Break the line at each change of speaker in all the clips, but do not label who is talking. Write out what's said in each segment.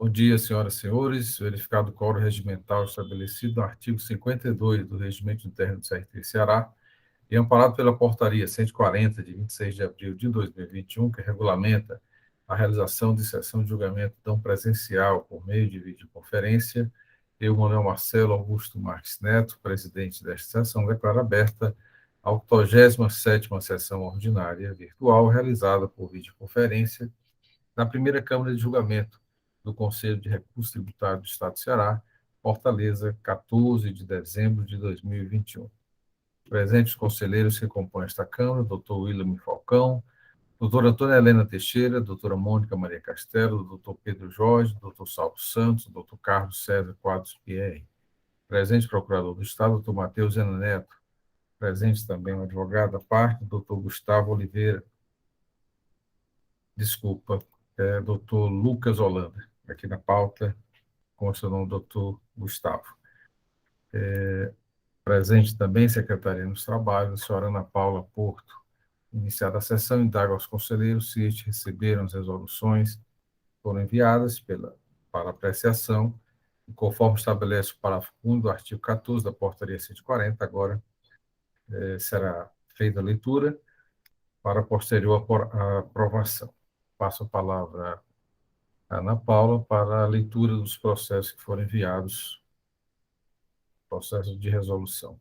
Bom dia, senhoras e senhores. Verificado o quórum regimental estabelecido no artigo 52 do Regimento Interno do CRT Ceará e amparado pela Portaria 140, de 26 de abril de 2021, que regulamenta a realização de sessão de julgamento não presencial por meio de videoconferência, eu, Manuel Marcelo Augusto Marques Neto, presidente desta sessão, declaro aberta a 87ª sessão ordinária virtual realizada por videoconferência na primeira Câmara de Julgamento do Conselho de Recursos Tributários do Estado do Ceará, Fortaleza, 14 de dezembro de 2021. Presentes os conselheiros que compõem esta Câmara, doutor William Falcão, doutora Antônia Helena Teixeira, doutora Mônica Maria Castelo, doutor Pedro Jorge, doutor Salvo Santos, doutor Carlos César Quadros Pierre. Presente o procurador do Estado, doutor Matheus Zena Neto. Presente também o advogado da parte, doutor Gustavo Oliveira. Desculpa, doutor Lucas Holanda. Aqui na pauta consta o nome do doutor Gustavo. Presente também, secretaria dos Trabalhos, a senhora Ana Paula Porto. Iniciada a sessão, indago aos conselheiros se estes receberam as resoluções que foram enviadas para apreciação, e conforme estabelece o parágrafo 1 do artigo 14 da Portaria 140, agora será feita a leitura para posterior aprovação. Passo a palavra a Ana Paula para a leitura dos processos que foram enviados, processos de resolução.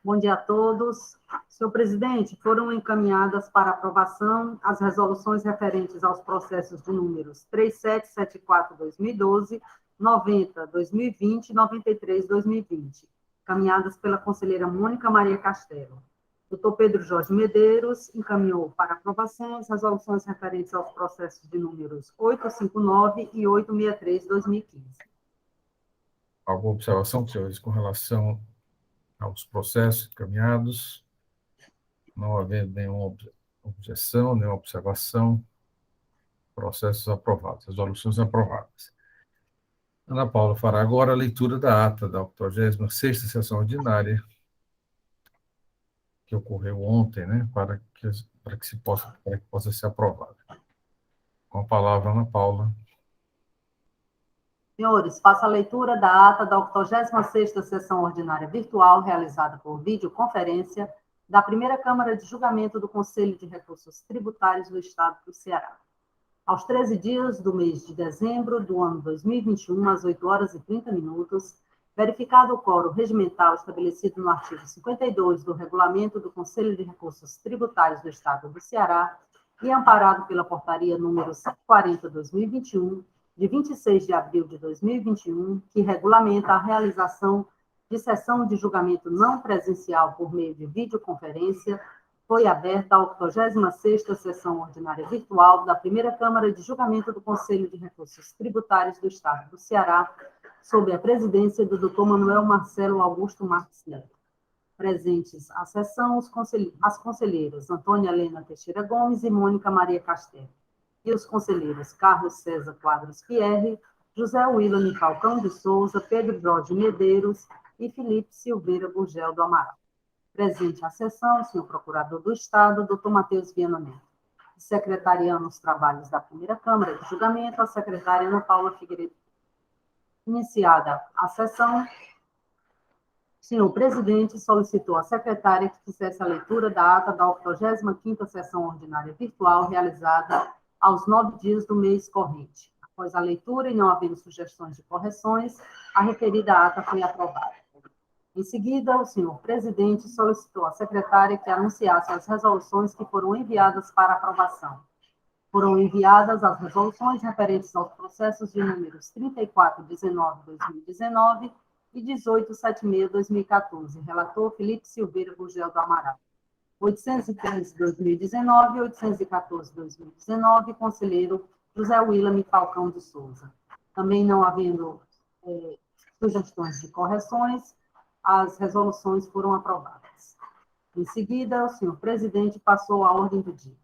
Bom dia a todos. Senhor presidente, foram encaminhadas para aprovação as resoluções referentes aos processos de números 3774/2012, 90/2020 e 93/2020, encaminhadas pela conselheira Mônica Maria Castelo. Doutor Pedro Jorge Medeiros encaminhou para aprovação as resoluções referentes aos processos de números 859 e 863/2015.
Alguma observação, senhores, com relação aos processos encaminhados? Não havendo nenhuma objeção, nenhuma observação, processos aprovados, resoluções aprovadas. Ana Paula fará agora a leitura da ata da 86ª sessão ordinária, que ocorreu ontem, né, para que possa ser aprovada. Com a palavra, Ana Paula.
Senhores, faço a leitura da ata da 86ª sessão ordinária virtual, realizada por videoconferência, da primeira Câmara de Julgamento do Conselho de Recursos Tributários do Estado do Ceará. Aos 13 dias do mês de dezembro do ano 2021, às 8h30, verificado o quórum regimental estabelecido no artigo 52 do Regulamento do Conselho de Recursos Tributários do Estado do Ceará e amparado pela Portaria número 140/2021, de 26 de abril de 2021, que regulamenta a realização de sessão de julgamento não presencial por meio de videoconferência, foi aberta a 86ª sessão ordinária virtual da primeira Câmara de Julgamento do Conselho de Recursos Tributários do Estado do Ceará, sob a presidência do Dr. Manuel Marcelo Augusto Marques Neto. Presentes à sessão as conselheiras Antônia Helena Teixeira Gomes e Mônica Maria Castelo, e os conselheiros Carlos César Quadros Pierre, José William Falcão de Souza, Pedro Jorge Medeiros e Felipe Silveira Gurgel do Amaral. Presente à sessão, o senhor Procurador do Estado, doutor Matheus Viana Neto. Secretariando os trabalhos da primeira Câmara de Julgamento, a secretária Ana Paula Figueiredo. Iniciada a sessão, o senhor presidente solicitou à secretária que fizesse a leitura da ata da 85ª sessão ordinária virtual, realizada aos 9 dias do mês corrente. Após a leitura e não havendo sugestões de correções, a referida ata foi aprovada. Em seguida, o senhor presidente solicitou à secretária que anunciasse as resoluções que foram enviadas para aprovação. Foram enviadas as resoluções referentes aos processos de números 3419/2019 e 1876/2014. Relator Felipe Silveira Gurgel do Amaral. 813/2019 e 814/2019, conselheiro José William Falcão de Souza. Também não havendo sugestões de correções, as resoluções foram aprovadas. Em seguida, o senhor presidente passou à ordem do dia.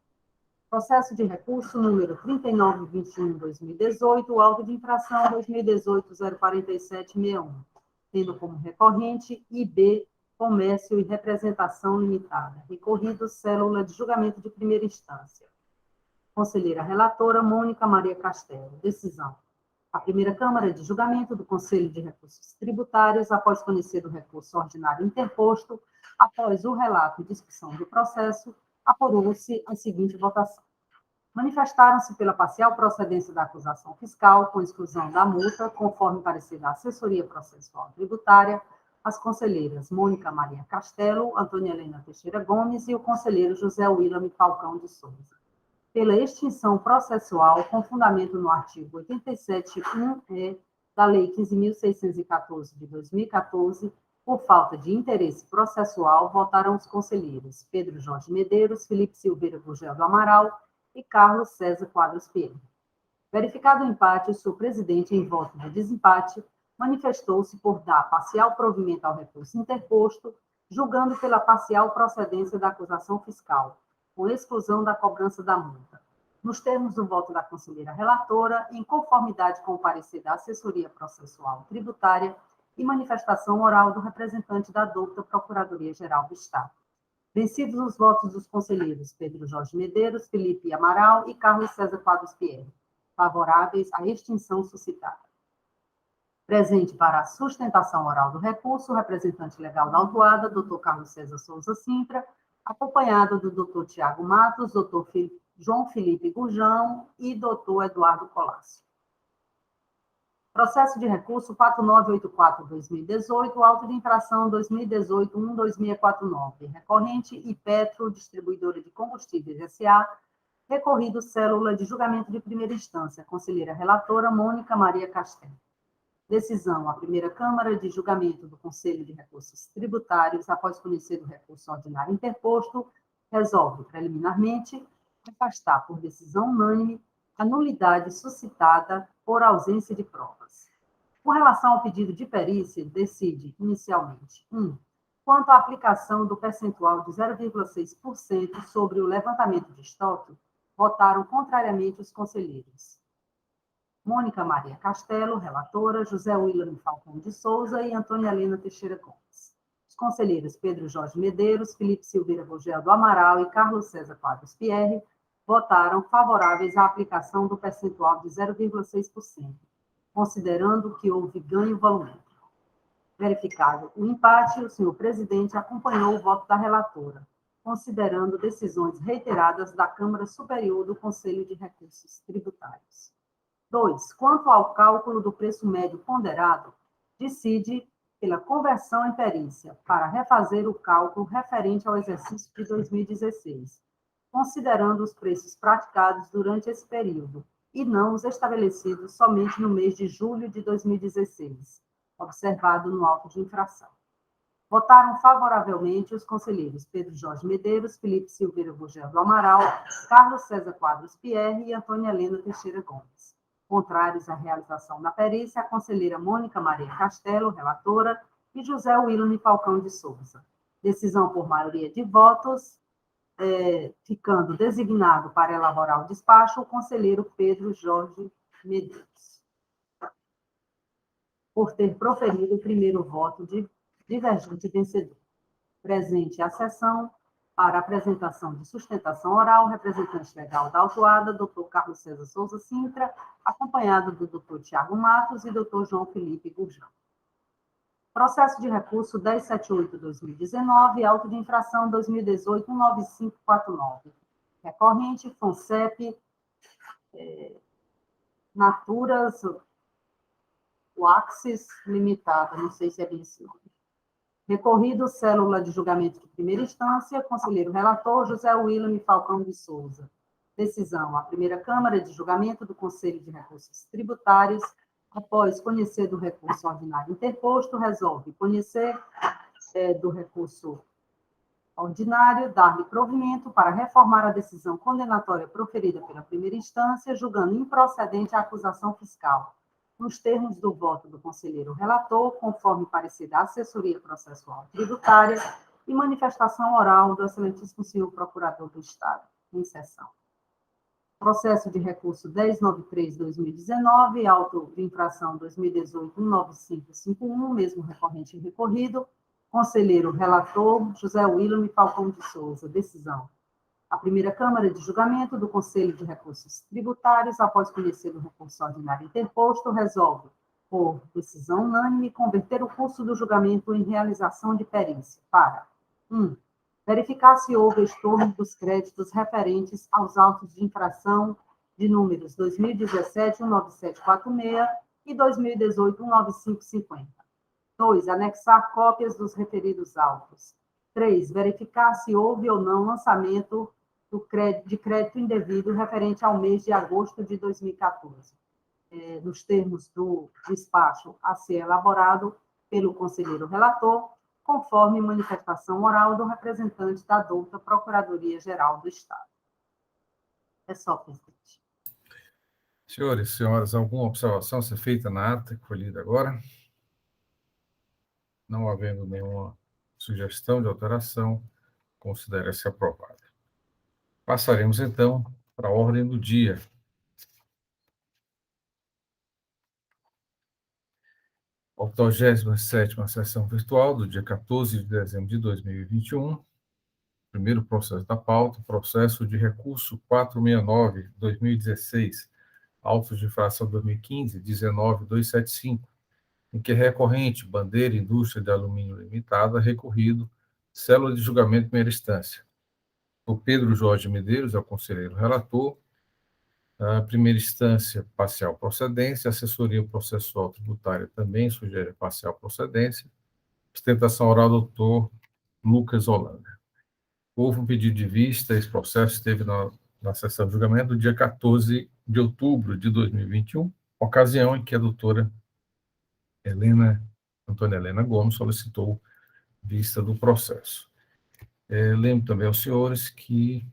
Processo de recurso número 3921/2018, auto de infração 2018-04761, tendo como recorrente IB Comércio e Representação Limitada, recorrido célula de julgamento de primeira instância. Conselheira relatora, Mônica Maria Castelo. Decisão. A primeira Câmara de Julgamento do Conselho de Recursos Tributários, após conhecer do recurso ordinário interposto, após o relato e discussão do processo, apurou-se a seguinte votação. Manifestaram-se pela parcial procedência da acusação fiscal, com exclusão da multa, conforme parecer da Assessoria Processual Tributária, as conselheiras Mônica Maria Castelo, Antônia Helena Teixeira Gomes e o conselheiro José William Falcão de Souza. Pela extinção processual, com fundamento no artigo 87.1e da Lei 15.614 de 2014, por falta de interesse processual, votaram os conselheiros Pedro Jorge Medeiros, Felipe Silveira Gurgel do Amaral e Carlos César Quadros Pierre. Verificado o empate, o seu presidente, em voto de desempate, manifestou-se por dar parcial provimento ao recurso interposto, julgando pela parcial procedência da acusação fiscal, com exclusão da cobrança da multa, nos termos do voto da conselheira relatora, em conformidade com o parecer da Assessoria Processual Tributária e manifestação oral do representante da douta Procuradoria-Geral do Estado. Vencidos os votos dos conselheiros Pedro Jorge Medeiros, Felipe Amaral e Carlos César Quadros Pierre, favoráveis à extinção suscitada. Presente para a sustentação oral do recurso, o representante legal da autuada, doutor Carlos César Souza Sintra, acompanhado do doutor Tiago Matos, doutor João Felipe Gurjão e doutor Eduardo Colácio. Processo de recurso 4984-2018, auto de infração 2018-12649, recorrente Ipetro, distribuidora de combustíveis S.A., recorrido célula de julgamento de primeira instância, conselheira relatora Mônica Maria Castelo. Decisão. A primeira Câmara de Julgamento do Conselho de Recursos Tributários, após conhecer do recurso ordinário interposto, resolve preliminarmente afastar por decisão unânime a nulidade suscitada por ausência de provas. Com relação ao pedido de perícia, decide, inicialmente, 1. Quanto à aplicação do percentual de 0,6% sobre o levantamento de estoque, votaram contrariamente os conselheiros Mônica Maria Castelo, relatora, José William Falcão de Souza e Antônia Helena Teixeira Gomes. Os conselheiros Pedro Jorge Medeiros, Felipe Silveira Gurgel do Amaral e Carlos César Quadros Pierre votaram favoráveis à aplicação do percentual de 0,6%, considerando que houve ganho volumétrico. Verificado o empate, o senhor presidente acompanhou o voto da relatora, considerando decisões reiteradas da Câmara Superior do Conselho de Recursos Tributários. 2. Quanto ao cálculo do preço médio ponderado, decide pela conversão em perícia para refazer o cálculo referente ao exercício de 2016, considerando os preços praticados durante esse período e não os estabelecidos somente no mês de julho de 2016, observado no auto de infração. Votaram favoravelmente os conselheiros Pedro Jorge Medeiros, Felipe Silveira Gurgel do Amaral, Carlos César Quadros Pierre e Antônia Helena Teixeira Gomes. Contrários à realização da perícia, a conselheira Mônica Maria Castelo, relatora, e José William Falcão de Souza. Decisão por maioria de votos, ficando designado para elaborar o despacho o conselheiro Pedro Jorge Medeiros, por ter proferido o primeiro voto de divergente vencedor. Presente a sessão, para apresentação de sustentação oral, representante legal da autuada, doutor Carlos César Souza Sintra, acompanhado do doutor Tiago Matos e doutor João Felipe Gurjão. Processo de recurso 1078-2019, auto de infração 2018-19549. Recorrente, FONCEP, Naturas, Waxis Limitada, não sei se é bem esse nome. Recorrido, célula de julgamento de primeira instância, conselheiro relator José William Falcão de Souza. Decisão. A primeira Câmara de Julgamento do Conselho de Recursos Tributários, após conhecer do recurso ordinário interposto, resolve conhecer do recurso ordinário, dar-lhe provimento para reformar a decisão condenatória proferida pela primeira instância, julgando improcedente a acusação fiscal, nos termos do voto do conselheiro relator, conforme parecer da Assessoria Processual Tributária e manifestação oral do excelentíssimo senhor Procurador do Estado, em sessão. Processo de recurso 1093-2019, auto de infração 2018-19551, mesmo recorrente e recorrido, conselheiro relator José William Falcão de Souza. Decisão. A primeira Câmara de Julgamento do Conselho de Recursos Tributários, após conhecer o recurso ordinário interposto, resolve, por decisão unânime, converter o curso do julgamento em realização de perícia para 1. Verificar se houve estorno dos créditos referentes aos autos de infração de números 2017-19746 e 2018-19550. 2. Anexar cópias dos referidos autos. 3. Verificar se houve ou não lançamento de crédito indevido referente ao mês de agosto de 2014, nos termos do despacho a ser elaborado pelo conselheiro relator, conforme manifestação oral do representante da douta Procuradoria-Geral do Estado. É só, presidente.
Senhores e senhoras, alguma observação a ser feita na ata que foi lida agora? Não havendo nenhuma sugestão de alteração, considera-se aprovada. Passaremos, então, para a ordem do dia. A 87ª sessão virtual do dia 14 de dezembro de 2021. Primeiro processo da pauta, processo de recurso 469/2016, autos de infração 2015, 19275, em que recorrente, Bandeira Indústria de Alumínio Limitada, recorrido, célula de julgamento primeira instância. O Pedro Jorge Medeiros é o conselheiro relator. A primeira instância, parcial procedência. Assessoria processual tributária também sugere parcial procedência. Sustentação oral, doutor Lucas Holanda. Houve um pedido de vista, esse processo esteve na sessão de julgamento do dia 14 de outubro de 2021, ocasião em que a doutora Antônia Helena Gomes solicitou vista do processo. Lembro também aos senhores que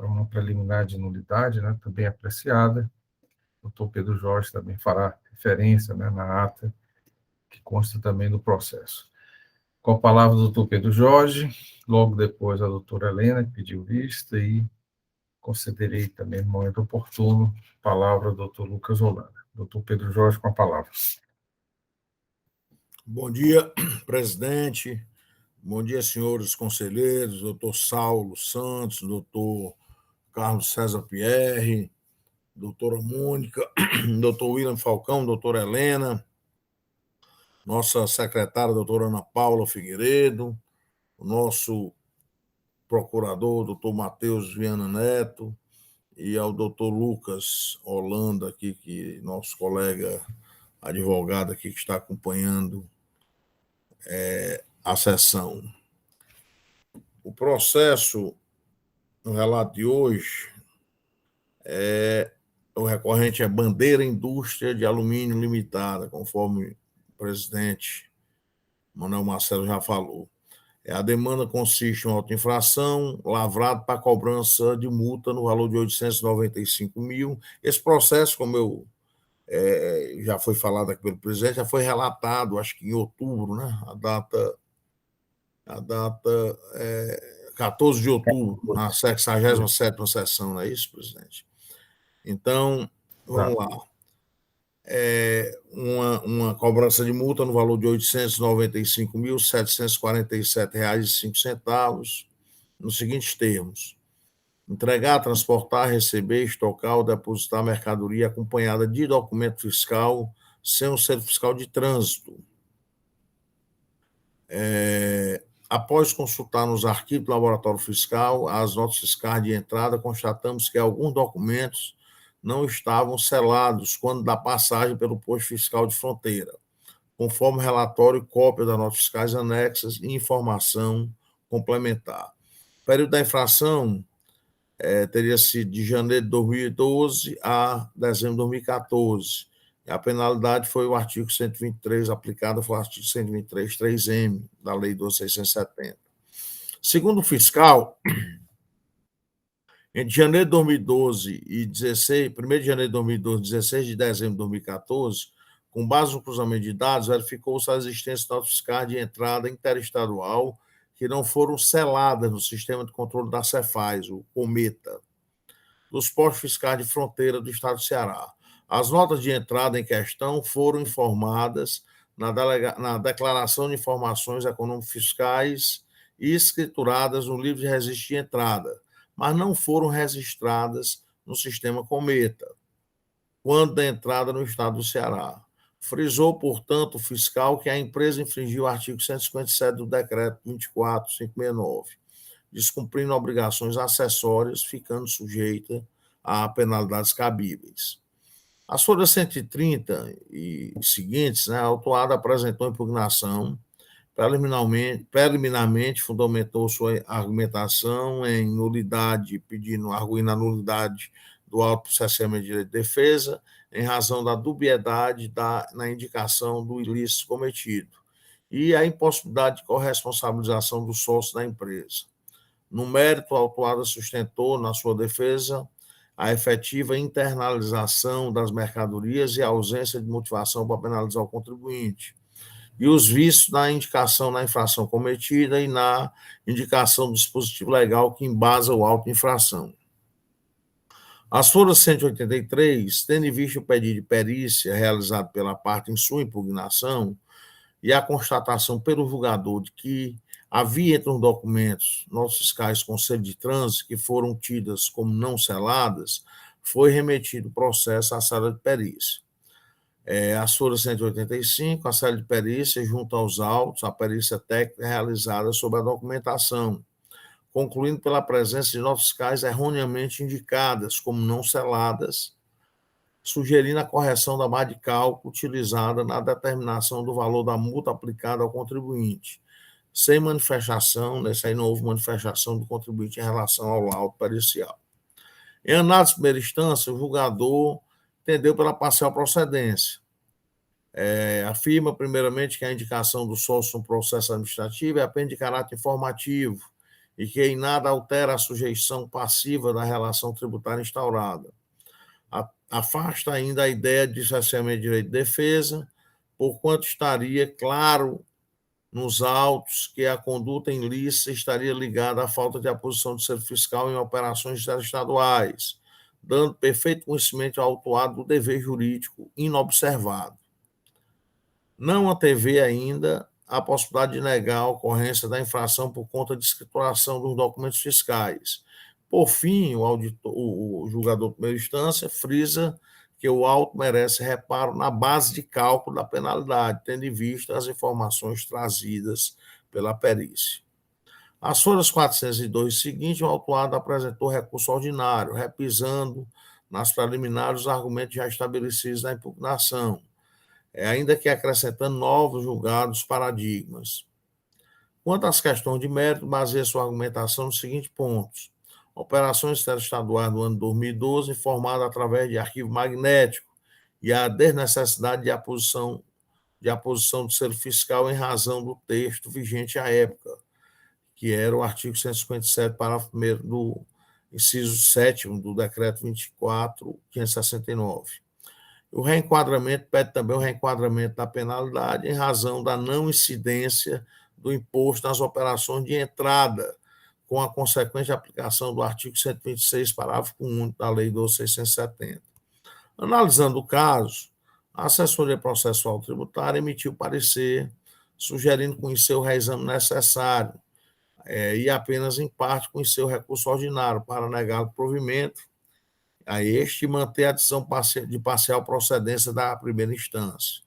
uma preliminar de nulidade, né, também apreciada. O doutor Pedro Jorge também fará referência, né, na ata que consta também do processo. Com a palavra do doutor Pedro Jorge, logo depois a doutora Helena, que pediu vista, e concederei também, no momento oportuno, a palavra ao doutor Lucas Holanda. Doutor Pedro Jorge, com a palavra.
Bom dia, presidente. Bom dia, senhores conselheiros, doutor Saulo Santos, doutor Carlos César Pierre, doutora Mônica, doutor William Falcão, doutora Helena, nossa secretária, doutora Ana Paula Figueiredo, o nosso procurador, doutor Matheus Viana Neto, e ao doutor Lucas Holanda, aqui, que nosso colega advogado aqui que está acompanhando a sessão. O processo, no relato de hoje, o recorrente é Bandeira Indústria de Alumínio Limitada, conforme o presidente Manuel Marcelo já falou. A demanda consiste em autoinfração, lavrado para cobrança de multa no valor de 895 mil. Esse processo, como já foi falado aqui pelo presidente, já foi relatado, acho que em outubro, né? A data é 14 de outubro, na 67ª sessão, não é isso, presidente? Então, vamos lá. Uma cobrança de multa no valor de R$ 895.747,05, nos seguintes termos: entregar, transportar, receber, estocar ou depositar mercadoria acompanhada de documento fiscal sem um selo fiscal de trânsito. Após consultar nos arquivos do laboratório fiscal as notas fiscais de entrada, constatamos que alguns documentos não estavam selados quando da passagem pelo posto fiscal de fronteira, conforme relatório e cópia das notas fiscais anexas e informação complementar. O período da infração teria sido de janeiro de 2012 a dezembro de 2014. E a penalidade foi o artigo 123, aplicada foi o artigo 123.3M da Lei 12.670. Segundo o fiscal, entre janeiro de 2012 e 1 de janeiro de 2012 e 16 de dezembro de 2014, com base no cruzamento de dados, verificou-se a existência de notas fiscais de entrada interestadual que não foram seladas no sistema de controle da Cefaz, o Cometa, dos postos fiscais de fronteira do estado do Ceará. As notas de entrada em questão foram informadas na Declaração de Informações Econômico-Fiscais e escrituradas no livro de registro de entrada, mas não foram registradas no sistema Cometa, quando da entrada no estado do Ceará. Frisou, portanto, o fiscal que a empresa infringiu o artigo 157 do Decreto 24.569, descumprindo obrigações acessórias, ficando sujeita a penalidades cabíveis. As folhas 130 e seguintes, a autuada apresentou impugnação, preliminarmente fundamentou sua argumentação em nulidade, pedindo, arguindo a nulidade do autoprocessamento de direito de defesa, em razão da dubiedade na indicação do ilícito cometido e a impossibilidade de corresponsabilização do sócio da empresa. No mérito, a autuada sustentou, na sua defesa, a efetiva internalização das mercadorias e a ausência de motivação para penalizar o contribuinte, e os vícios na indicação na infração cometida e na indicação do dispositivo legal que embasa o auto de infração. As folhas 183, tendo em vista o pedido de perícia realizado pela parte em sua impugnação e a constatação pelo julgador de que havia entre os documentos notas fiscais Conselho de Trânsito que foram tidas como não seladas, foi remetido o processo à sala de perícia. As folhas 185, a sala de perícia, junto aos autos, a perícia técnica realizada sobre a documentação, concluindo pela presença de notas fiscais erroneamente indicadas como não seladas, sugerindo a correção da base de cálculo utilizada na determinação do valor da multa aplicada ao contribuinte, sem manifestação, nessa aí não houve manifestação do contribuinte em relação ao laudo pericial. Em análise de primeira instância, o julgador entendeu pela parcial procedência. Afirma, primeiramente, que a indicação do sócio no processo administrativo é apenas de caráter informativo e que em nada altera a sujeição passiva da relação tributária instaurada. Afasta ainda a ideia de cerceamento de direito de defesa, porquanto estaria claro nos autos que a conduta ilícita estaria ligada à falta de aposição de serviço fiscal em operações estaduais, dando perfeito conhecimento ao autuado do dever jurídico inobservado. Não antevê ainda a possibilidade de negar a ocorrência da infração por conta de escrituração dos documentos fiscais. Por fim, o julgador de primeira instância frisa que o auto merece reparo na base de cálculo da penalidade, tendo em vista as informações trazidas pela perícia. As folhas 402 seguintes, o autuado apresentou recurso ordinário, repisando nas preliminares os argumentos já estabelecidos na impugnação, ainda que acrescentando novos julgados paradigmas. Quanto às questões de mérito, baseia sua argumentação nos seguintes pontos: operações interestaduais do ano 2012, informada através de arquivo magnético, e a desnecessidade de aposição do selo fiscal em razão do texto vigente à época, que era o artigo 157, parágrafo 1º do inciso 7º do Decreto 24.569. O reenquadramento pede também o reenquadramento da penalidade em razão da não incidência do imposto nas operações de entrada, com a consequente aplicação do artigo 126, parágrafo único da Lei 12.670. Analisando o caso, a Assessoria Processual Tributária emitiu parecer, sugerindo conhecer o reexame necessário e apenas em parte conhecer o recurso ordinário para negar o provimento a este e manter a decisão de parcial procedência da primeira instância.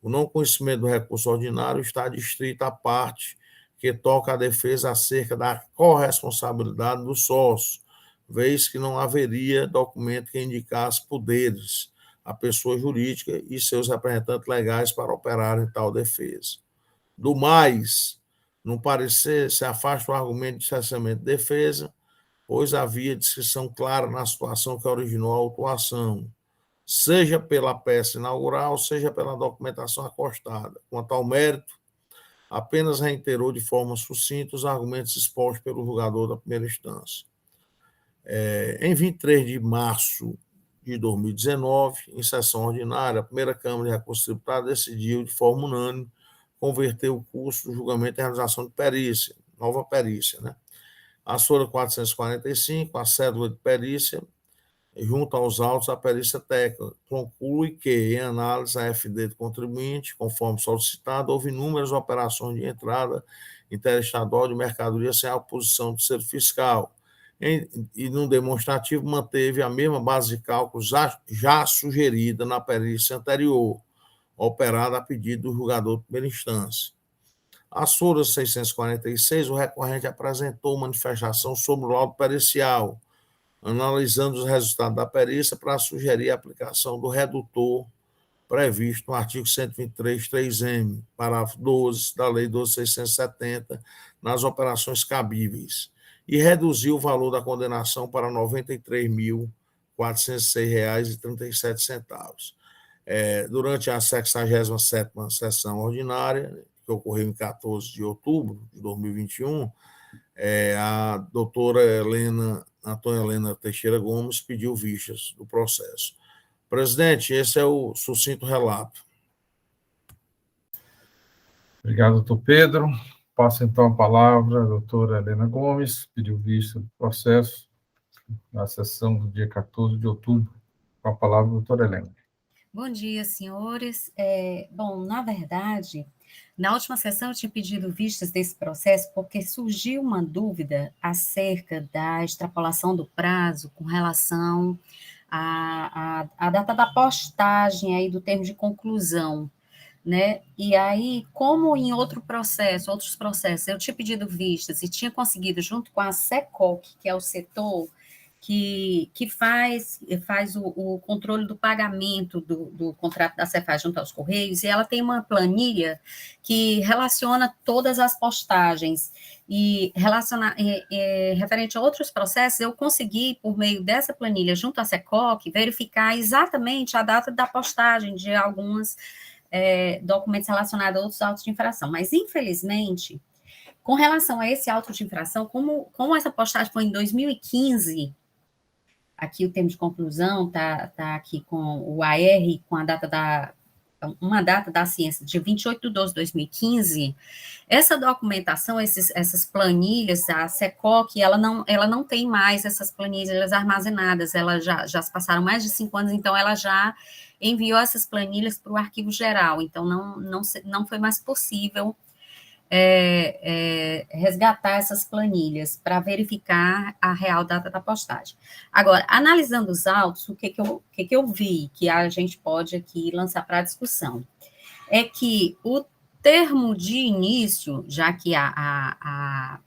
O não conhecimento do recurso ordinário está adstrito à parte que toca a defesa acerca da corresponsabilidade do sócio, vez que não haveria documento que indicasse poderes à pessoa jurídica e seus representantes legais para operarem tal defesa. Do mais, no parecer, se afasta o argumento de cessamento de defesa, pois havia descrição clara na situação que originou a autuação, seja pela peça inaugural, seja pela documentação acostada. Quanto ao mérito, apenas reiterou de forma sucinta os argumentos expostos pelo julgador da primeira instância. Em 23 de março de 2019, em sessão ordinária, a primeira Câmara de Recursos Tributários decidiu, de forma unânime, converter o curso do julgamento em realização de perícia, nova perícia, A folha 445, a cédula de perícia, junto aos autos, a perícia técnica conclui que, em análise à FD do contribuinte, conforme solicitado, houve inúmeras operações de entrada interestadual de mercadoria sem a posição do selo fiscal. E, no demonstrativo, manteve a mesma base de cálculo já sugerida na perícia anterior, operada a pedido do julgador de primeira instância. Às folhas 646, o recorrente apresentou manifestação sobre o laudo pericial, analisando os resultados da perícia para sugerir a aplicação do redutor previsto no artigo 123, 3M, parágrafo 12 da Lei 12.670, nas operações cabíveis, e reduziu o valor da condenação para R$ 93.406,37. Durante a 67ª sessão ordinária, que ocorreu em 14 de outubro de 2021, a doutora Antônia Helena Teixeira Gomes pediu vistas do processo. Presidente, esse é o sucinto relato.
Obrigado, doutor Pedro. Passo, então, a palavra à doutora Helena Gomes, pediu vista do processo na sessão do dia 14 de outubro. Com a palavra, doutora Helena.
Bom dia, senhores. Bom, na verdade, na última sessão eu tinha pedido vistas desse processo porque surgiu uma dúvida acerca da extrapolação do prazo com relação à data da postagem aí do termo de conclusão, né? E aí, como em outros processos, eu tinha pedido vistas e tinha conseguido, junto com a SECOC, que é o setor que faz o controle do pagamento do contrato da Cefaz junto aos Correios, e ela tem uma planilha que relaciona todas as postagens, e referente a outros processos, eu consegui, por meio dessa planilha, junto à SECOC, verificar exatamente a data da postagem de alguns documentos relacionados a outros autos de infração, mas, infelizmente, com relação a esse auto de infração, como essa postagem foi em 2015, aqui o termo de conclusão tá aqui com o AR, com uma data da ciência, de 28/12/2015, essa documentação, essas planilhas, a SECOC, ela não tem mais essas planilhas armazenadas, elas já se passaram mais de 5 anos, então ela já enviou essas planilhas para o arquivo geral, então não foi mais possível resgatar essas planilhas para verificar a real data da postagem. Agora, analisando os autos, o que eu vi que a gente pode aqui lançar para discussão é que o termo de início, já que a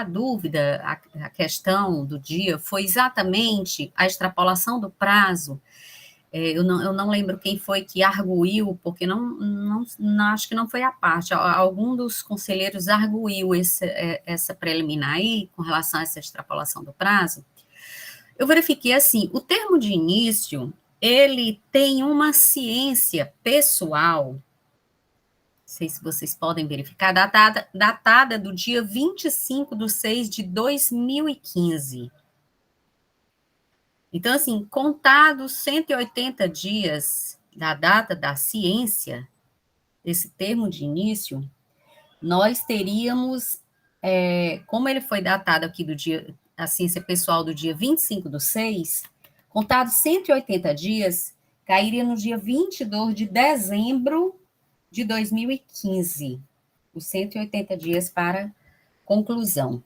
dúvida, a questão do dia foi exatamente a extrapolação do prazo. Eu não lembro quem foi que arguiu, porque não acho que não foi a parte. Algum dos conselheiros arguiu essa preliminar aí, com relação a essa extrapolação do prazo. Eu verifiquei assim, o termo de início, ele tem uma ciência pessoal, não sei se vocês podem verificar, datada do dia 25/6/2015. Então, assim, contados 180 dias da data da ciência, esse termo de início, nós teríamos, como ele foi datado aqui do dia, a ciência pessoal do dia 25/6, contados 180 dias, cairia no dia 22 de dezembro de 2015, os 180 dias para conclusão.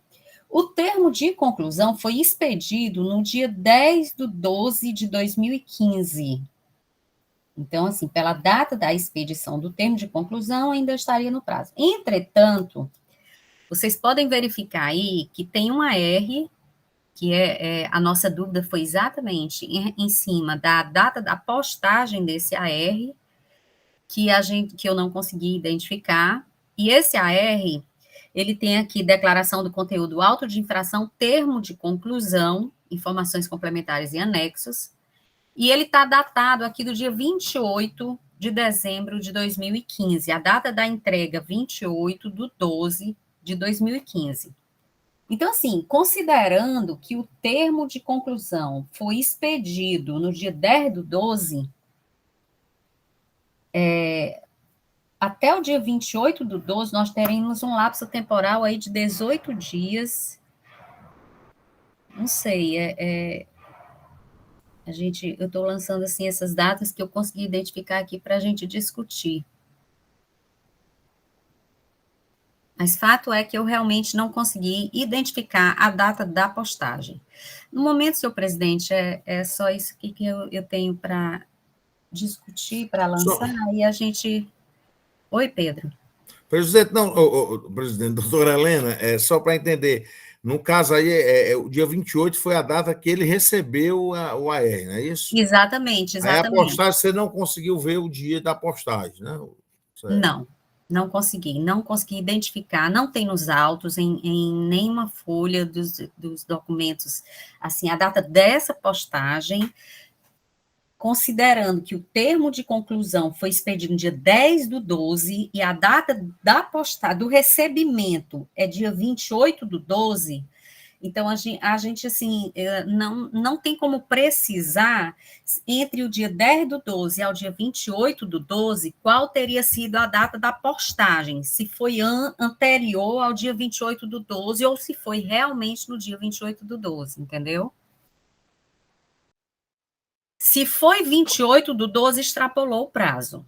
O termo de conclusão foi expedido no dia 10/12/2015. Então, assim, pela data da expedição do termo de conclusão, ainda estaria no prazo. Entretanto, vocês podem verificar aí que tem uma R, que a nossa dúvida foi exatamente em cima da data da postagem desse AR, que eu não consegui identificar, e esse AR, ele tem aqui declaração do conteúdo, auto de infração, termo de conclusão, informações complementares e anexos, e ele está datado aqui do dia 28 de dezembro de 2015, a data da entrega 28/12/2015. Então, assim, considerando que o termo de conclusão foi expedido no dia 10/12, até o dia 28/12, nós teremos um lapso temporal aí de 18 dias. Não sei, eu estou lançando, assim, essas datas que eu consegui identificar aqui para a gente discutir. Mas fato é que eu realmente não consegui identificar a data da postagem. No momento, senhor presidente, é só isso aqui que eu tenho para discutir, para lançar, e a gente... Oi, Pedro.
Presidente, não, presidente, doutora Helena, só para entender, no caso aí, o dia 28 foi a data que ele recebeu o AR, não é isso?
Exatamente.
Aí a postagem, você não conseguiu ver o dia da postagem, né?
Certo. Não consegui identificar, não tem nos autos, em nenhuma folha dos documentos, assim, a data dessa postagem, considerando que o termo de conclusão foi expedido no dia 10/12 e a data da postagem, do recebimento é dia 28/12, então a gente assim, não tem como precisar entre o dia 10/12 ao dia 28/12 qual teria sido a data da postagem, se foi anterior ao dia 28/12 ou se foi realmente no dia 28/12, entendeu? Se foi 28/12, extrapolou o prazo.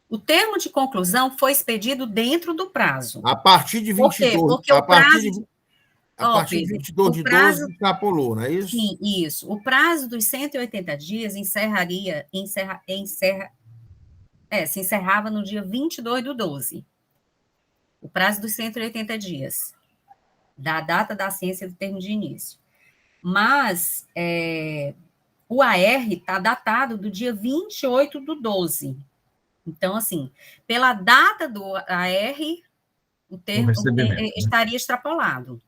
O termo de conclusão foi expedido dentro do prazo.
A partir de 22.
Por quê? Porque o prazo...
A partir de 22 de 12, extrapolou, não é isso?
Sim, isso. O prazo dos 180 dias se encerrava no dia 22/12. O prazo dos 180 dias, da data da ciência do termo de início. Mas o AR está datado do dia 28/12. Então, assim, pela data do AR, o termo estaria extrapolado.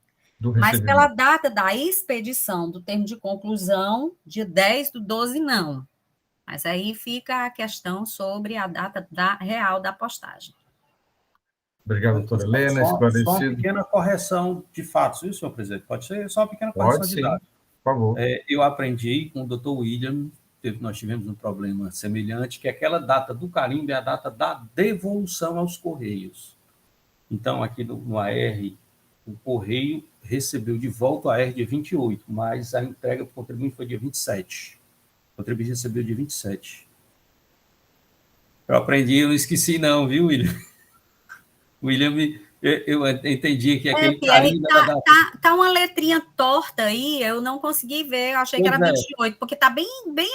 Mas pela data da expedição do termo de conclusão, dia 10/12, não. Mas aí fica a questão sobre a data real da postagem.
Obrigado, doutora Helena. Esclarecido.
Só uma pequena correção de fatos, viu, senhor presidente? Pode ser só uma pequena correção de dados.
Por favor.
Eu aprendi com o doutor William, nós tivemos um problema semelhante, que aquela data do carimbo é a data da devolução aos Correios. Então, aqui no AR, o Correio recebeu de volta o AR dia 28, mas a entrega para o contribuinte foi dia 27. O contribuinte recebeu dia 27. Eu aprendi, eu não esqueci não, viu, William? William, eu entendi que aquele carimbo...
Tá uma letrinha torta aí, eu não consegui ver, eu achei que era 28, porque tá bem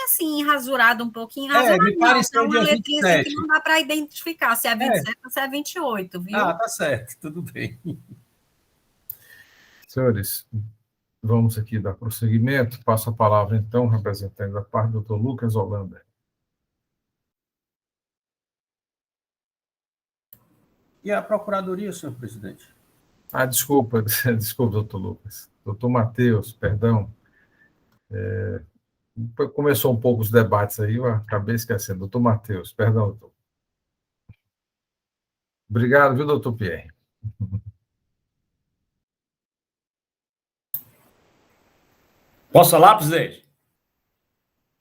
assim, rasurado um pouquinho.
Me pareceu
uma letrinha assim que não dá para identificar se é 27 ou se é 28, viu?
Ah, tá certo, tudo bem.
Senhores, vamos aqui dar prosseguimento. Passo a palavra, então, representante da parte do Dr. Lucas Holanda.
E a Procuradoria, senhor presidente?
Desculpa, doutor Lucas. Doutor Matheus, perdão. Começou um pouco os debates aí, eu acabei esquecendo. Doutor Matheus, perdão, doutor. Obrigado, viu, doutor Pierre?
Posso falar, presidente?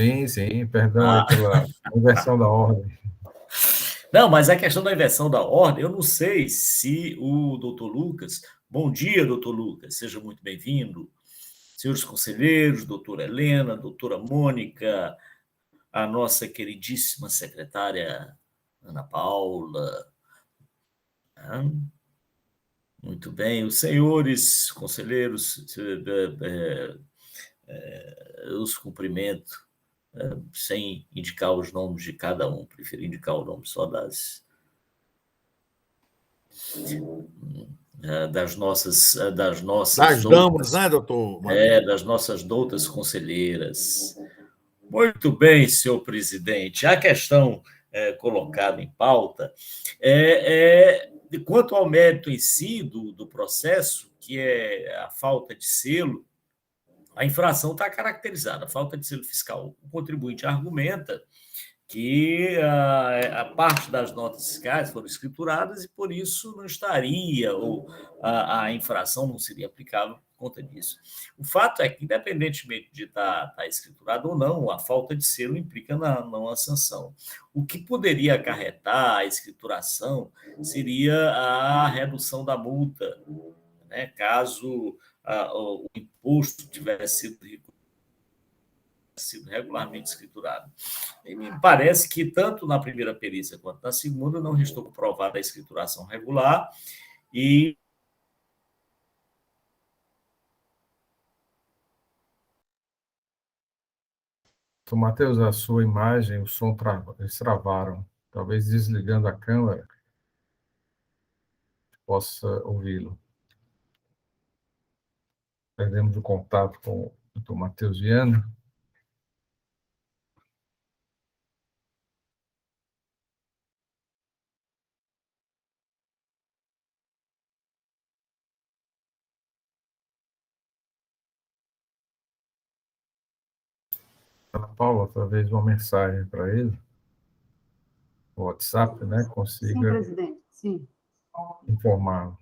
Sim, perdão pela inversão da ordem.
Não, mas a questão da inversão da ordem, eu não sei se o doutor Lucas... Bom dia, doutor Lucas, seja muito bem-vindo. Senhores conselheiros, doutora Helena, doutora Mônica, a nossa queridíssima secretária Ana Paula. Muito bem, os senhores conselheiros, eu os cumprimento, sem indicar os nomes de cada um, prefiro indicar o nome só das nossas
das
doutas,
damas, né, doutor?
Das nossas doutas conselheiras. Muito bem, senhor presidente. A questão colocada em pauta quanto ao mérito em si do processo, que é a falta de selo. A infração está caracterizada, a falta de selo fiscal. O contribuinte argumenta que a parte das notas fiscais foram escrituradas e, por isso, não estaria, ou a infração não seria aplicável por conta disso. O fato é que, independentemente de estar escriturado ou não, a falta de selo implica não a sanção. O que poderia acarretar a escrituração seria a redução da multa, né, caso o imposto tivesse sido sido regularmente escriturado. E me parece que tanto na primeira perícia quanto na segunda não restou comprovada a escrituração regular e
Então, Matheus, a sua imagem, o som, eles travaram. Talvez desligando a câmera, possa ouvi-lo. Perdemos o contato com o Dr. Matheus Viana. Ana Paula, talvez uma mensagem para ele, o WhatsApp, né,
Sim,
consiga
presidente, sim.
informar.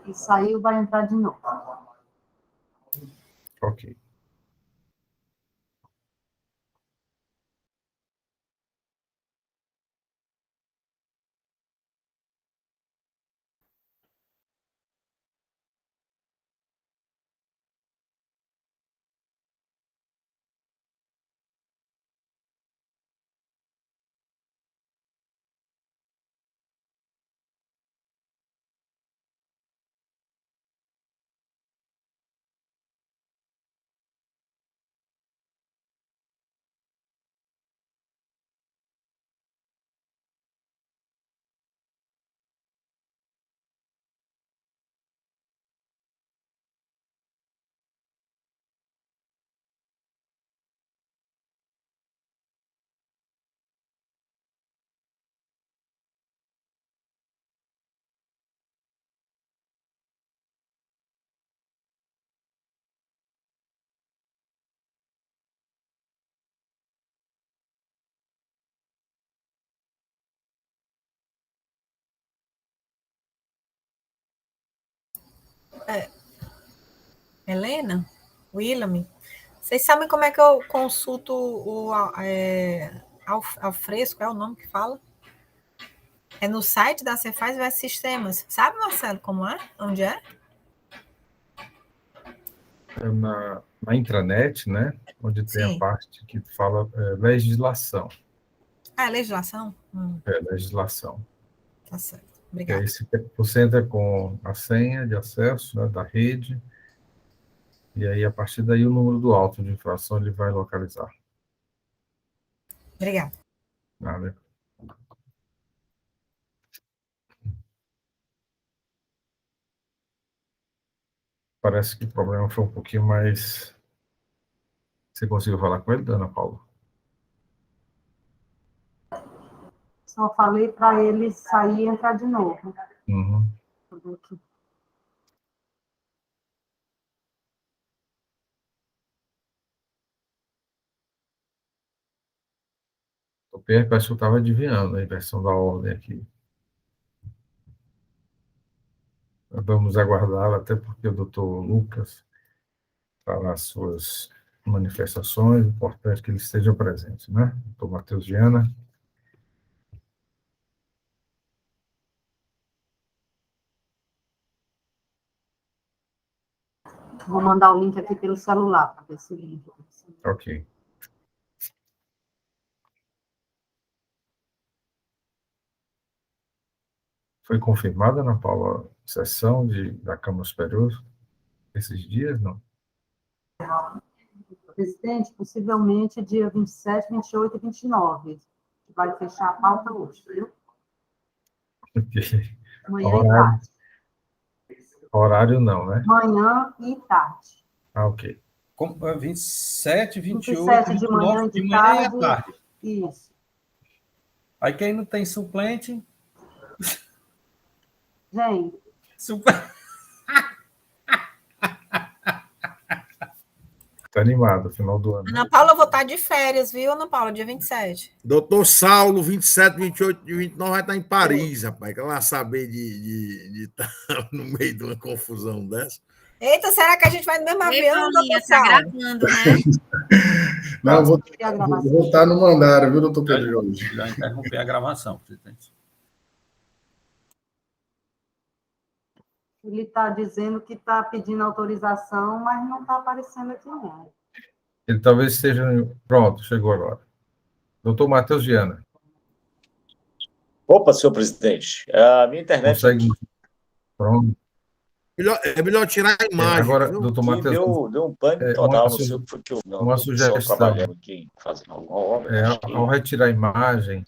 E saiu, vai entrar de novo.
Ok.
Helena? William? Vocês sabem como é que eu consulto o Alfresco, é o nome que fala? É no site da Cefaz vai Sistemas. Sabe, Marcelo, como é? Onde é?
É na intranet, né, onde tem a
Sim.
parte que fala legislação.
Ah, é legislação?
Legislação.
Tá certo.
E
Obrigada.
aí você entra com a senha de acesso, né, da rede, e aí a partir daí o número do auto de infração ele vai localizar.
Obrigada.
Nada. Parece que o problema foi um pouquinho mais... Você conseguiu falar com ele, Ana Paula?
Só falei para ele sair e entrar de novo.
Uhum. O PR parece que eu estava adivinhando a inversão da ordem aqui. Vamos aguardar, até porque o doutor Lucas fará as suas manifestações, é importante que ele esteja presente, né? Doutor Matheus Viana.
Vou mandar o link aqui pelo celular, para ver se link.
Ok. Foi confirmada, Ana Paula, a sessão da Câmara Superior esses dias, não?
Presidente, possivelmente dia 27, 28 e 29. Vai fechar a pauta hoje, viu?
Ok.
Manhã e tarde.
Horário não, né?
Manhã e tarde.
Ah, ok.
27, 28,
27 de manhã
29,
e
de
de
manhã e à
tarde.
tarde.
Isso.
Aí quem não tem suplente...
Gente,
Está animado, final do ano.
Ana Paula, eu vou estar de férias, viu, Ana Paula? Dia 27.
Doutor Saulo, 27, 28 e 29 vai estar em Paris, rapaz. Que ela saber de estar no meio de uma confusão dessa.
Eita, será que a gente vai no mesmo
Ei,
avião,
Paulinha,
doutor
tá
Saulo?
gravando, né?
Não, vou
A gravação.
voltar no mandário, viu, doutor Pedro Jorge?
Melhor interromper a gravação, presidente.
Ele está dizendo que está pedindo autorização, mas não está aparecendo aqui, não.
Ele talvez esteja... Pronto, chegou agora. Doutor Matheus Viana,
Opa, senhor presidente, a minha internet
consegue... Pronto.
É melhor tirar a imagem.
Agora,
viu?
doutor
aqui
Matheus,
deu um pânico total, não sei o que foi que eu não
uma
estou só
sugestão.
trabalhando aqui, fazendo alguma obra.
ao retirar a imagem,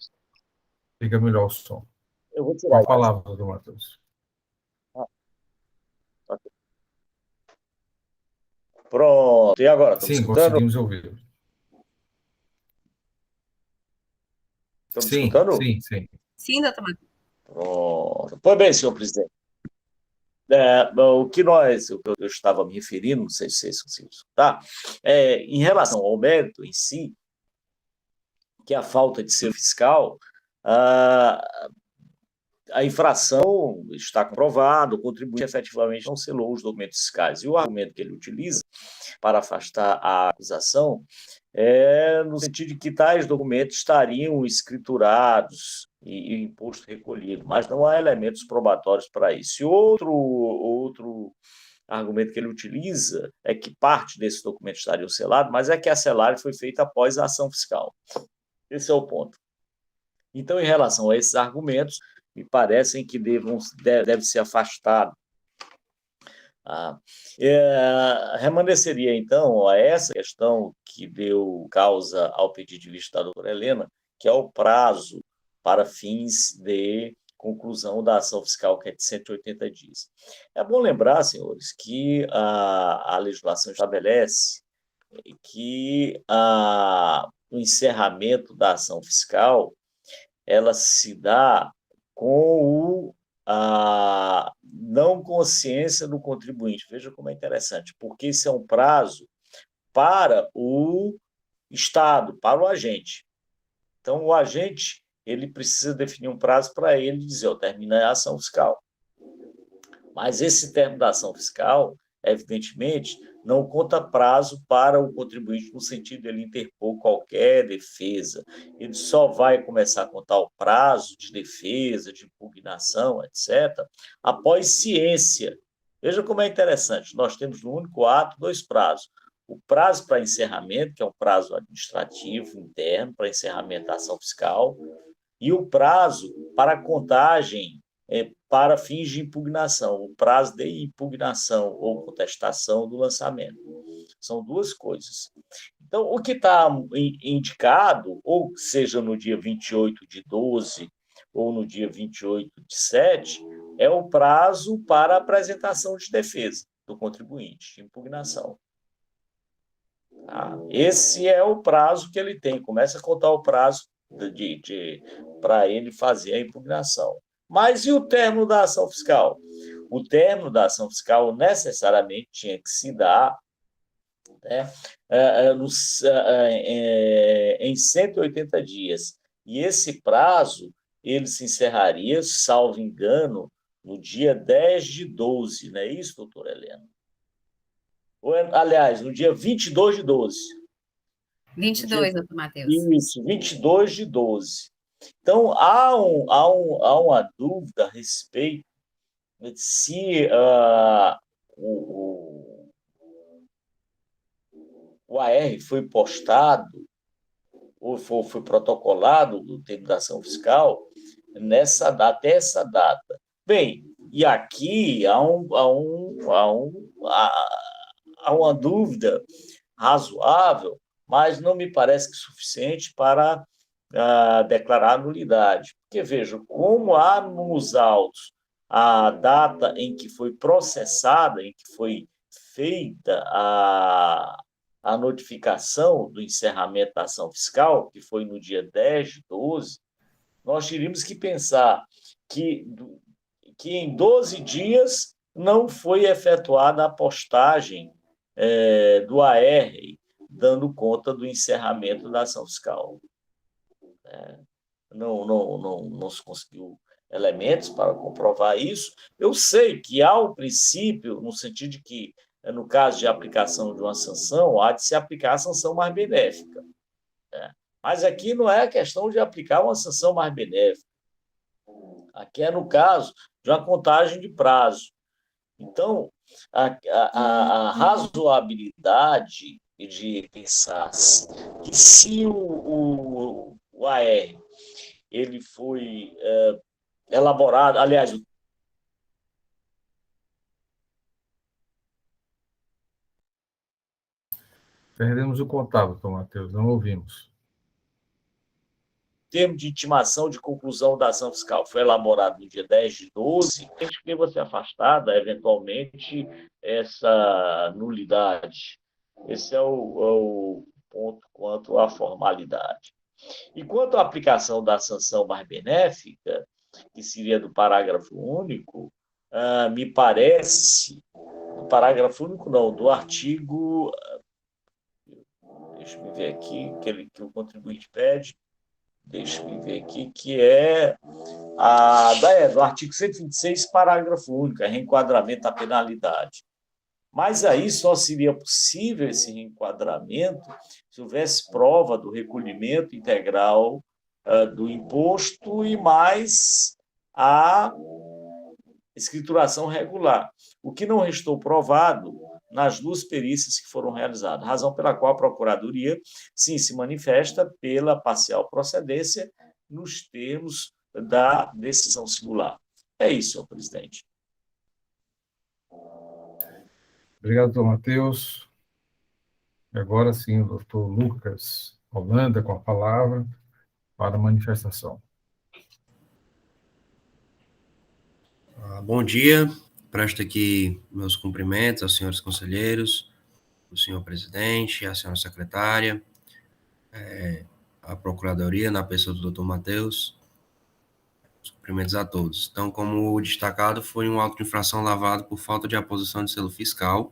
fica melhor o som.
Eu vou
Com
tirar
a palavra, doutor Matheus.
Pronto, e agora? Estão me
Sim,
escutando?
conseguimos ouvir.
Estão me
Sim,
escutando?
sim.
Sim, doutor Matheus.
Pronto. Pois bem, senhor presidente. O que eu estava me referindo, não sei se vocês conseguiram escutar, em relação ao mérito em si, que é a falta de selo fiscal, a infração está comprovada, o contribuinte efetivamente não selou os documentos fiscais. E o argumento que ele utiliza para afastar a acusação é no sentido de que tais documentos estariam escriturados e imposto recolhido, mas não há elementos probatórios para isso. E outro argumento que ele utiliza é que parte desses documentos estariam selados, mas é que a selagem foi feita após a ação fiscal. Esse é o ponto. Então, em relação a esses argumentos, me parecem que deve ser afastado. Remanesceria, então, a essa questão que deu causa ao pedido de vista da doutora Helena, que é o prazo para fins de conclusão da ação fiscal, que é de 180 dias. É bom lembrar, senhores, que a legislação estabelece que o encerramento da ação fiscal ela se dá com a não consciência do contribuinte. Veja como é interessante, porque isso é um prazo para o Estado, para o agente. Então, o agente ele precisa definir um prazo para ele dizer, termina a ação fiscal. Mas esse termo da ação fiscal, evidentemente, não conta prazo para o contribuinte no sentido de ele interpor qualquer defesa. Ele só vai começar a contar o prazo de defesa, de impugnação, etc., após ciência. Veja como é interessante. Nós temos no único ato 2 prazos. O prazo para encerramento, que é um prazo administrativo interno para encerramento da ação fiscal, e o prazo para contagem para fins de impugnação, o prazo de impugnação ou contestação do lançamento. São 2 coisas. Então, o que está indicado, ou seja no dia 28/12 ou no dia 28/7, é o prazo para a apresentação de defesa do contribuinte, de impugnação. Esse é o prazo que ele tem. Começa a contar o prazo para ele fazer a impugnação. Mas e o término da ação fiscal? O término da ação fiscal necessariamente tinha que se dar em 180 dias. E esse prazo ele se encerraria, salvo engano, no dia 10/12, não é isso, doutora Helena? Aliás, no dia 22/12.
22, doutor Matheus.
Isso, 22/12. Então, há uma dúvida a respeito de se o AR foi postado ou foi protocolado no termo da ação fiscal até essa data. Bem, e aqui há uma dúvida razoável, mas não me parece que suficiente para declarar nulidade. Porque, veja, como há nos autos a data em que foi processada, em que foi feita a notificação do encerramento da ação fiscal, que foi no dia 10/12, nós teríamos que pensar que em 12 dias não foi efetuada a postagem do AR, dando conta do encerramento da ação fiscal. Não se conseguiu elementos para comprovar isso. Eu sei que há um princípio, no sentido de que, no caso de aplicação de uma sanção, há de se aplicar a sanção mais benéfica. Mas aqui não é a questão de aplicar uma sanção mais benéfica. Aqui é no caso de uma contagem de prazo. Então, a razoabilidade de pensar que se o AR ele foi elaborado, aliás, o
Perdemos o contato, doutor Matheus, não ouvimos.
termo de intimação de conclusão da ação fiscal foi elaborado no dia 10/12, tem que você afastada, eventualmente, essa nulidade. Esse é o ponto quanto à formalidade. E quanto à aplicação da sanção mais benéfica, que seria do parágrafo único, me parece, do parágrafo único não, do artigo, deixa eu ver aqui, que o contribuinte pede, deixa-me ver aqui, que é do artigo 126, parágrafo único, reenquadramento da penalidade. Mas aí só seria possível esse reenquadramento se houvesse prova do recolhimento integral do imposto e mais a escrituração regular, o que não restou provado nas duas perícias que foram realizadas, razão pela qual a Procuradoria, sim, se manifesta pela parcial procedência nos termos da decisão singular. É isso, senhor presidente.
Obrigado, doutor Matheus. Agora sim, o doutor Lucas Holanda com a palavra para a manifestação.
Bom dia, presto aqui meus cumprimentos aos senhores conselheiros, ao senhor presidente, à senhora secretária, à procuradoria, na pessoa do doutor Matheus, os cumprimentos a todos. Então, como destacado, foi um auto de infração lavado por falta de aposição de selo fiscal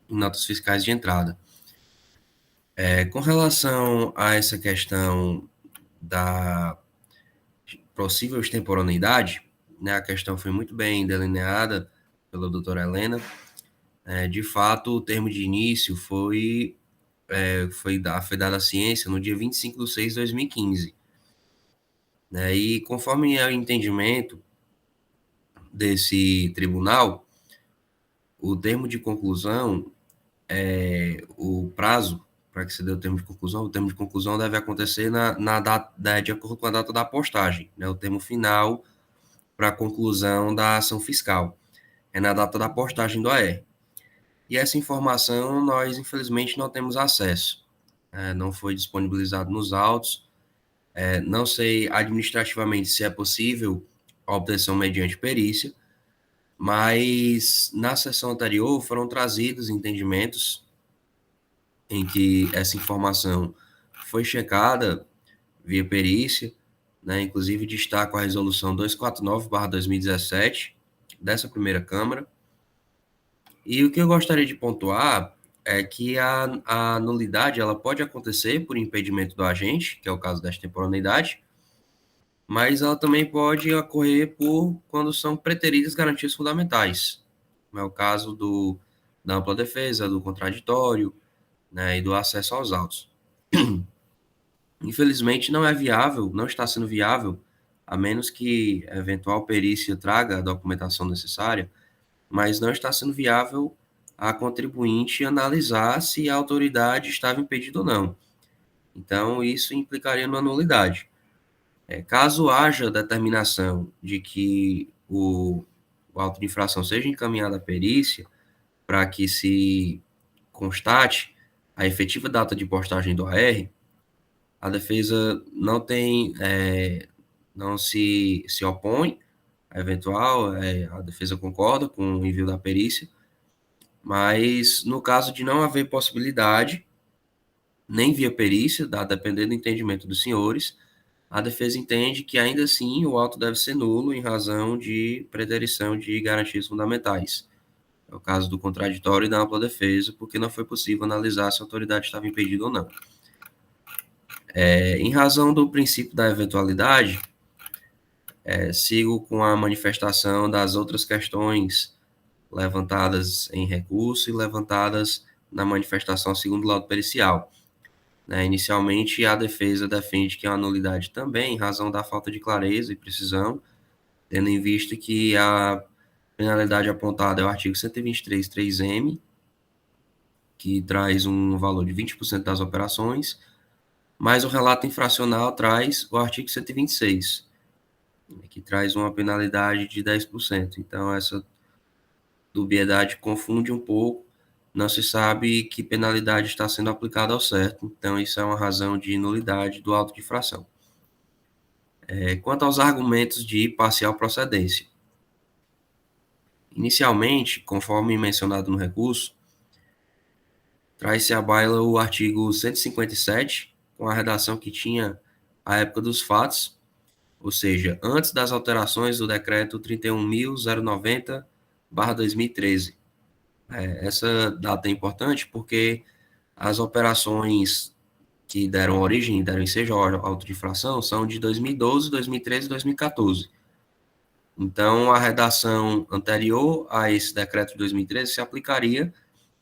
em notas fiscais de entrada. Com relação a essa questão da possível extemporaneidade, né, a questão foi muito bem delineada pela doutora Helena. De fato, o termo de início foi dado à ciência no dia 25/6/2015. Né, e conforme o entendimento desse tribunal, o termo de conclusão, o prazo para que se dê o termo de conclusão deve acontecer na data, de acordo com a data da postagem, né, o termo final para a conclusão da ação fiscal. É na data da postagem do AR. E essa informação nós, infelizmente, não temos acesso. Não foi disponibilizado nos autos. Não sei administrativamente se é possível a obtenção mediante perícia, mas na sessão anterior foram trazidos entendimentos em que essa informação foi checada via perícia, né? Inclusive destaco a resolução 249/2017 dessa primeira Câmara. E o que eu gostaria de pontuar é que a nulidade ela pode acontecer por impedimento do agente, que é o caso da extemporaneidade, mas ela também pode ocorrer quando são preteridas garantias fundamentais, como é o caso da ampla defesa, do contraditório, né, e do acesso aos autos. Infelizmente, não está sendo viável, a menos que a eventual perícia traga a documentação necessária, mas não está sendo viável a contribuinte analisar se a autoridade estava impedida ou não. Então, isso implicaria numa nulidade. Caso haja determinação de que o auto de infração seja encaminhado à perícia para que se constate a efetiva data de postagem do AR, a defesa não se opõe a eventual, a defesa concorda com o envio da perícia, mas no caso de não haver possibilidade, nem via perícia, dependendo do entendimento dos senhores, a defesa entende que ainda assim o auto deve ser nulo em razão de preterição de garantias fundamentais. É o caso do contraditório e da ampla defesa, porque não foi possível analisar se a autoridade estava impedida ou não. Em razão do princípio da eventualidade, sigo com a manifestação das outras questões levantadas em recurso e levantadas na manifestação segundo laudo pericial. Inicialmente, a defesa defende que é uma nulidade também, em razão da falta de clareza e precisão, tendo em vista que a penalidade apontada é o artigo 123.3m, que traz um valor de 20% das operações, mas o relato infracional traz o artigo 126, que traz uma penalidade de 10%. Então, essa dubiedade confunde um pouco, não se sabe que penalidade está sendo aplicada ao certo, então isso é uma razão de nulidade do auto de infração. Quanto aos argumentos de parcial procedência, inicialmente, conforme mencionado no recurso, traz-se à baila o artigo 157, com a redação que tinha à época dos fatos, ou seja, antes das alterações do decreto 31.090/2013. Essa data é importante porque as operações que deram origem, deram ensejo ao auto de infração, são de 2012, 2013 e 2014. Então, a redação anterior a esse decreto de 2013 se aplicaria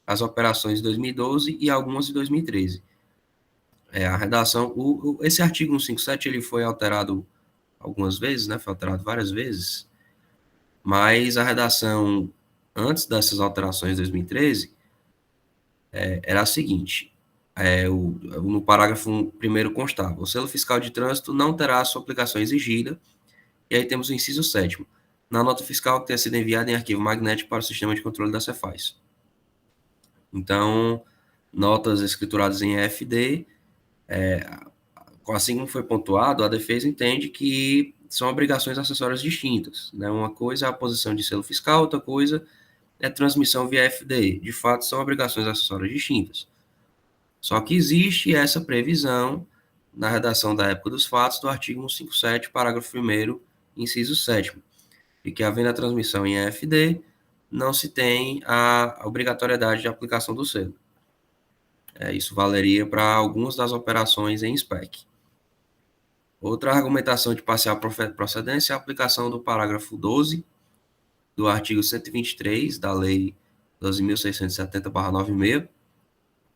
às operações de 2012 e algumas de 2013. A redação, esse artigo 157, ele foi alterado algumas vezes, foi alterado várias vezes, mas a redação antes dessas alterações de 2013 era a seguinte: no parágrafo 1º constava: o selo fiscal de trânsito não terá a sua aplicação exigida. E aí temos o inciso 7º, na nota fiscal que tenha sido enviada em arquivo magnético para o sistema de controle da Cefaz. Então, notas escrituradas em EFD, assim como foi pontuado, a defesa entende que são obrigações acessórias distintas. Uma coisa é a posição de selo fiscal, outra coisa é transmissão via EFD. De fato, são obrigações acessórias distintas. Só que existe essa previsão na redação da época dos fatos do artigo 157, parágrafo 1º, inciso 7º, e que, havendo a transmissão em EFD, não se tem a obrigatoriedade de aplicação do selo. Isso valeria para algumas das operações em SPEC. Outra argumentação de parcial procedência é a aplicação do parágrafo 12 do artigo 123 da Lei 12.670/96,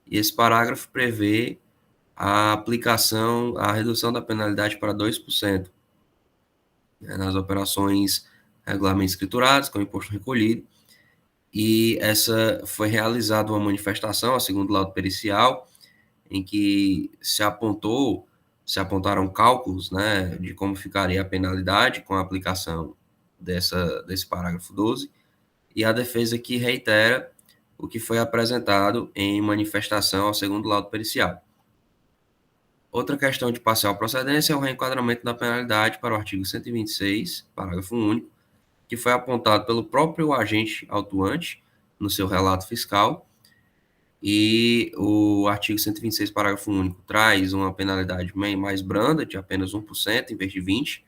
e esse parágrafo prevê a aplicação, a redução da penalidade para 2%, nas operações regularmente escrituradas, com imposto recolhido, e essa foi realizada uma manifestação, segundo laudo pericial, em que se apontaram cálculos, de como ficaria a penalidade com a aplicação desse parágrafo 12, e a defesa aqui reitera o que foi apresentado em manifestação ao segundo laudo pericial. Outra questão de parcial procedência é o reenquadramento da penalidade para o artigo 126, parágrafo único, que foi apontado pelo próprio agente autuante no seu relato fiscal, e o artigo 126, parágrafo único, traz uma penalidade mais branda, de apenas 1% em vez de 20%,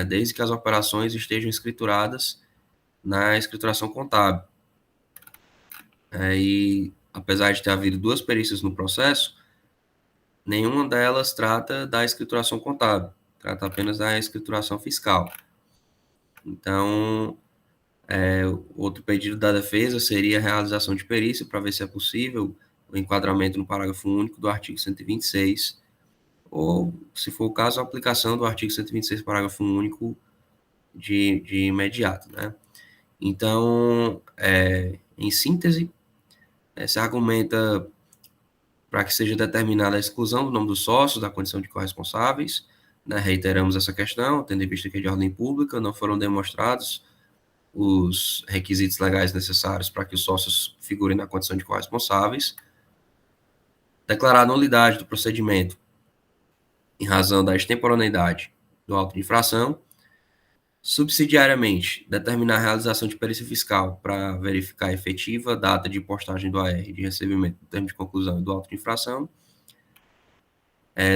desde que as operações estejam escrituradas na escrituração contábil. E, apesar de ter havido 2 perícias no processo, nenhuma delas trata da escrituração contábil, trata apenas da escrituração fiscal. Então, outro pedido da defesa seria a realização de perícia para ver se é possível o enquadramento no parágrafo único do artigo 126, ou, se for o caso, a aplicação do artigo 126, parágrafo único de imediato. Então, em síntese, se argumenta para que seja determinada a exclusão do nome dos sócios da condição de corresponsáveis. Reiteramos essa questão, tendo em vista que é de ordem pública, não foram demonstrados os requisitos legais necessários para que os sócios figurem na condição de corresponsáveis. Declarar a nulidade do procedimento em razão da extemporaneidade do auto de infração. Subsidiariamente, determinar a realização de perícia fiscal para verificar a efetiva data de postagem do AR de recebimento do termo de conclusão e do auto de infração.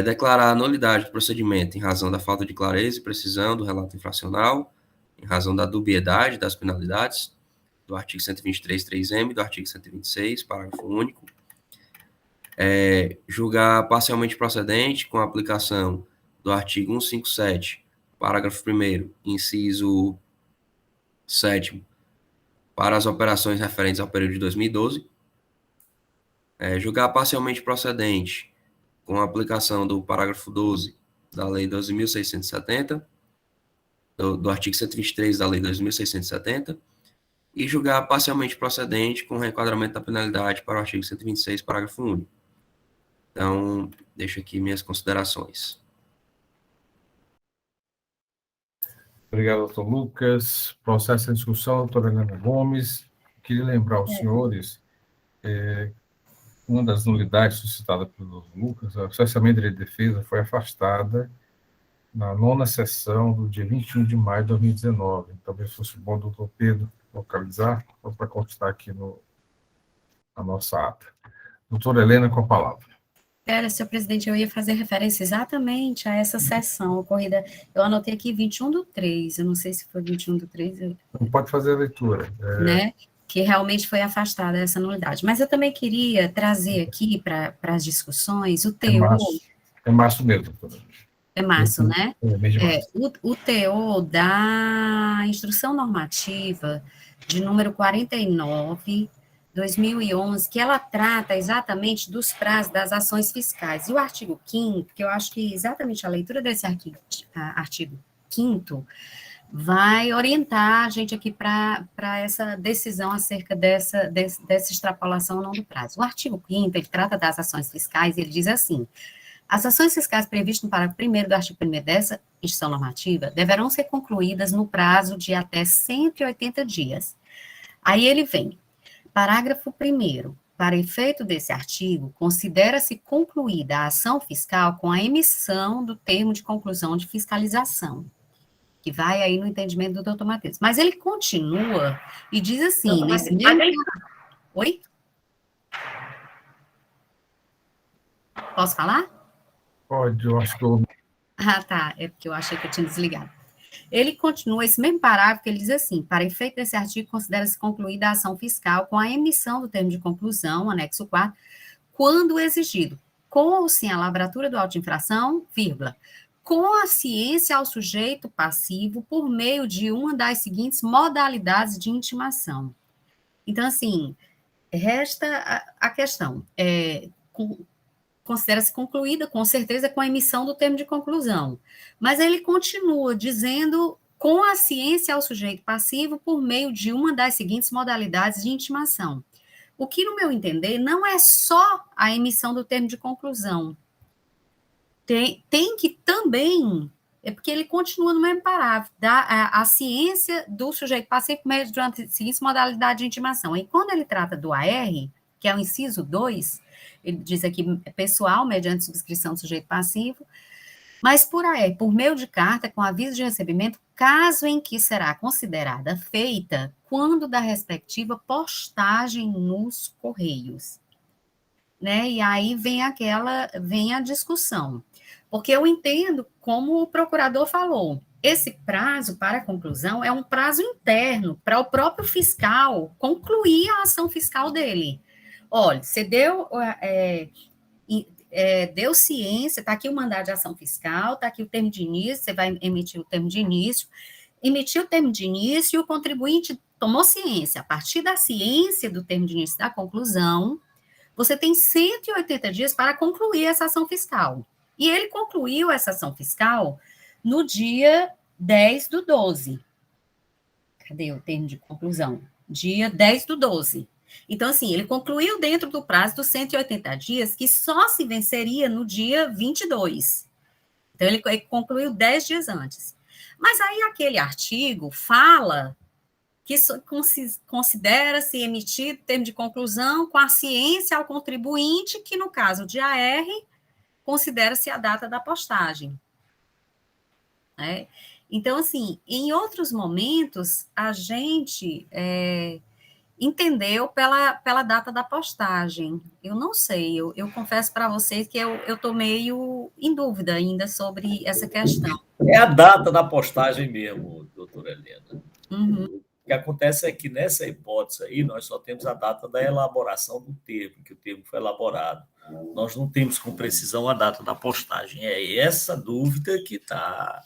Declarar a nulidade do procedimento em razão da falta de clareza e precisão do relato infracional, em razão da dubiedade das penalidades, do artigo 123.3m, do artigo 126, parágrafo único. Julgar parcialmente procedente com a aplicação do artigo 157, parágrafo 1º, inciso 7º, para as operações referentes ao período de 2012. Julgar parcialmente procedente com a aplicação do parágrafo 12 da Lei 12.670, do artigo 123 da Lei 2.670, e julgar parcialmente procedente com o reenquadramento da penalidade para o artigo 126, parágrafo único. Então, deixo aqui minhas considerações.
Obrigado, doutor Lucas. Processo em discussão, doutora Helena Gomes. Queria lembrar aos senhores, uma das nulidades suscitadas pelo doutor Lucas, o cessamento de defesa foi afastada na 9ª sessão do dia 21 de maio de 2019. Talvez fosse bom o doutor Pedro localizar, para constar aqui na nossa ata. Doutora Helena, com a palavra.
Senhor presidente, eu ia fazer referência exatamente a essa sessão ocorrida, eu anotei aqui 21/3, eu não sei se foi 21/3.
Não pode fazer a leitura.
Né, que realmente foi afastada essa nulidade. Mas eu também queria trazer aqui para as discussões o teor...
É março mesmo, doutora.
É março, né?
Mês de março.
O teor da instrução normativa de número 49, 2011, que ela trata exatamente dos prazos das ações fiscais. E o artigo 5º, que eu acho que exatamente a leitura desse artigo 5º vai orientar a gente aqui para essa decisão acerca dessa extrapolação ou não do prazo. O artigo 5º, ele trata das ações fiscais, ele diz assim: as ações fiscais previstas no parágrafo 1º do artigo 1º dessa instituição normativa deverão ser concluídas no prazo de até 180 dias. Aí ele vem, parágrafo 1º, para efeito desse artigo, considera-se concluída a ação fiscal com a emissão do termo de conclusão de fiscalização, que vai aí no entendimento do doutor Matheus. Mas ele continua e diz assim, nesse mesmo... Oi? Posso falar?
Pode, eu acho que eu...
Ah, tá, é porque eu achei que eu tinha desligado. Ele continua, esse mesmo parágrafo, ele diz assim, para efeito desse artigo, considera-se concluída a ação fiscal com a emissão do termo de conclusão, anexo 4, quando exigido, com ou sem a lavratura do auto de infração, vírgula, com a ciência ao sujeito passivo por meio de uma das seguintes modalidades de intimação. Então, assim, resta a questão, considera-se concluída, com certeza, com a emissão do termo de conclusão. Mas ele continua dizendo com a ciência ao sujeito passivo por meio de uma das seguintes modalidades de intimação. O que, no meu entender, não é só a emissão do termo de conclusão. Tem que também, é porque ele continua no mesmo parágrafo, a ciência do sujeito passivo por meio de uma das seguintes modalidades de intimação. E quando ele trata do AR, que é o inciso 2, ele diz aqui, pessoal, mediante subscrição do sujeito passivo, mas por meio de carta com aviso de recebimento, caso em que será considerada feita quando da respectiva postagem nos Correios. Né? E aí vem a discussão, porque eu entendo, como o procurador falou, esse prazo para a conclusão é um prazo interno para o próprio fiscal concluir a ação fiscal dele. Olha, você deu ciência, está aqui o mandado de ação fiscal, está aqui o termo de início, você vai emitir o termo de início, emitiu o termo de início e o contribuinte tomou ciência. A partir da ciência do termo de início da conclusão, você tem 180 dias para concluir essa ação fiscal. E ele concluiu essa ação fiscal no dia 10/12. Cadê o termo de conclusão? Dia 10/12. Então, assim, ele concluiu dentro do prazo dos 180 dias, que só se venceria no dia 22. Então, ele concluiu 10 dias antes. Mas aí aquele artigo fala que considera-se emitido termo de conclusão com a ciência ao contribuinte, que no caso de AR, considera-se a data da postagem. Né? Então, assim, em outros momentos, a gente entendeu pela data da postagem. Eu não sei, eu confesso para vocês que eu estou meio em dúvida ainda sobre essa questão.
É a data da postagem mesmo, doutora Helena.
Uhum.
O que acontece é que, nessa hipótese aí, nós só temos a data da elaboração do termo, que o termo foi elaborado. Nós não temos com precisão a data da postagem. É essa dúvida que está...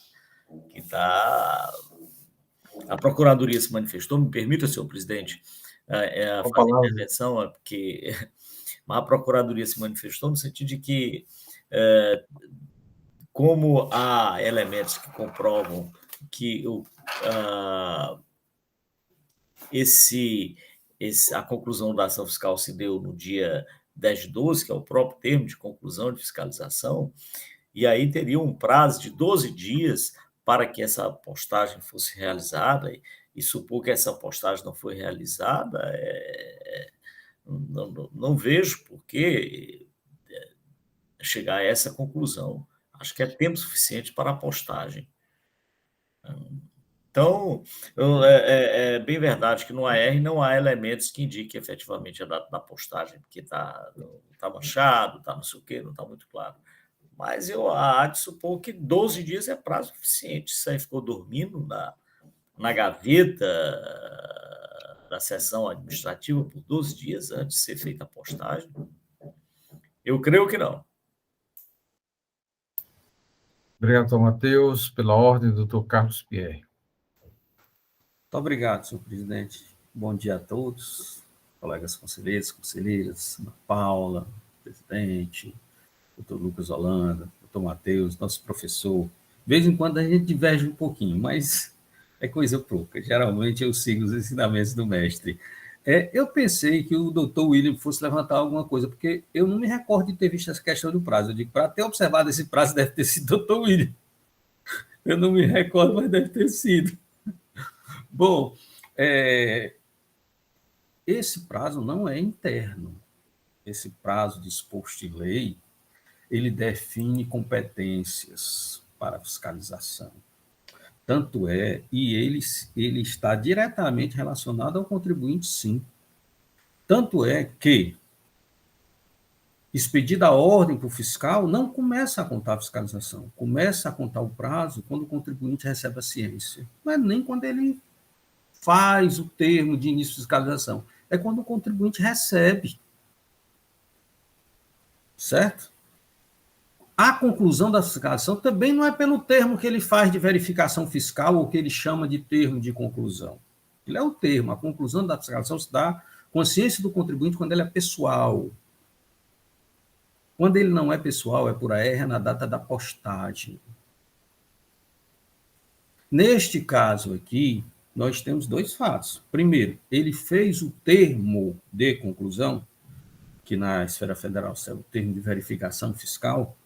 A Procuradoria se manifestou, me permita, senhor presidente, fazer intervenção, porque a Procuradoria se manifestou no sentido de que, como há elementos que comprovam que a conclusão da ação fiscal se deu no dia 10/12, que é o próprio termo de conclusão de fiscalização, e aí teria um prazo de 12 dias para que essa postagem fosse realizada, e supor que essa postagem não foi realizada, não vejo por que chegar a essa conclusão. Acho que é tempo suficiente para a postagem. Então, é bem verdade que no AR não há elementos que indiquem efetivamente a data da postagem, porque está manchado, está não sei o quê, não está muito claro. Mas há de supor que 12 dias é prazo suficiente. Isso aí ficou dormindo na gaveta da sessão administrativa por 12 dias antes de ser feita a postagem. Eu creio que não.
Obrigado, doutor Matheus. Pela ordem, doutor Carlos Pierre.
Muito obrigado, senhor presidente. Bom dia a todos, colegas conselheiros, conselheiras, Ana Paula, presidente, doutor Lucas Holanda, doutor Matheus, nosso professor. De vez em quando a gente diverge um pouquinho, mas é coisa pouca. Geralmente eu sigo os ensinamentos do mestre. Eu pensei que o doutor William fosse levantar alguma coisa, porque eu não me recordo de ter visto essa questão do prazo. Eu digo, para ter observado esse prazo, deve ter sido o doutor William. Eu não me recordo, mas deve ter sido. Bom, esse prazo não é interno. Esse prazo disposto em lei, ele define competências para fiscalização. Tanto e ele está diretamente relacionado ao contribuinte, sim. Tanto é que, expedida a ordem para o fiscal, não começa a contar a fiscalização, começa a contar o prazo quando o contribuinte recebe a ciência. Não é nem quando ele faz o termo de início de fiscalização, é quando o contribuinte recebe. Certo? A conclusão da fiscalização também não é pelo termo que ele faz de verificação fiscal ou que ele chama de termo de conclusão. Ele é o termo. A conclusão da fiscalização se dá com a ciência do contribuinte quando ele é pessoal. Quando ele não é pessoal, é por AR, é na data da postagem. Neste caso aqui, nós temos dois fatos. Primeiro, ele fez o termo de conclusão, que na esfera federal é o termo de verificação fiscal,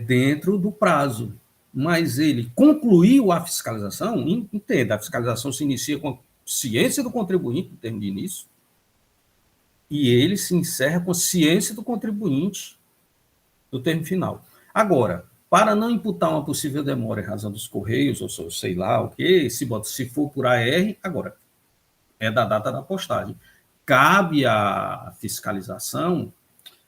dentro do prazo. Mas ele concluiu a fiscalização, entenda, a fiscalização se inicia com a ciência do contribuinte, no termo de início, e ele se encerra com a ciência do contribuinte, no termo final. Agora, para não imputar uma possível demora em razão dos Correios, ou sei lá o quê, se for por AR, agora, é da data da postagem. Cabe à fiscalização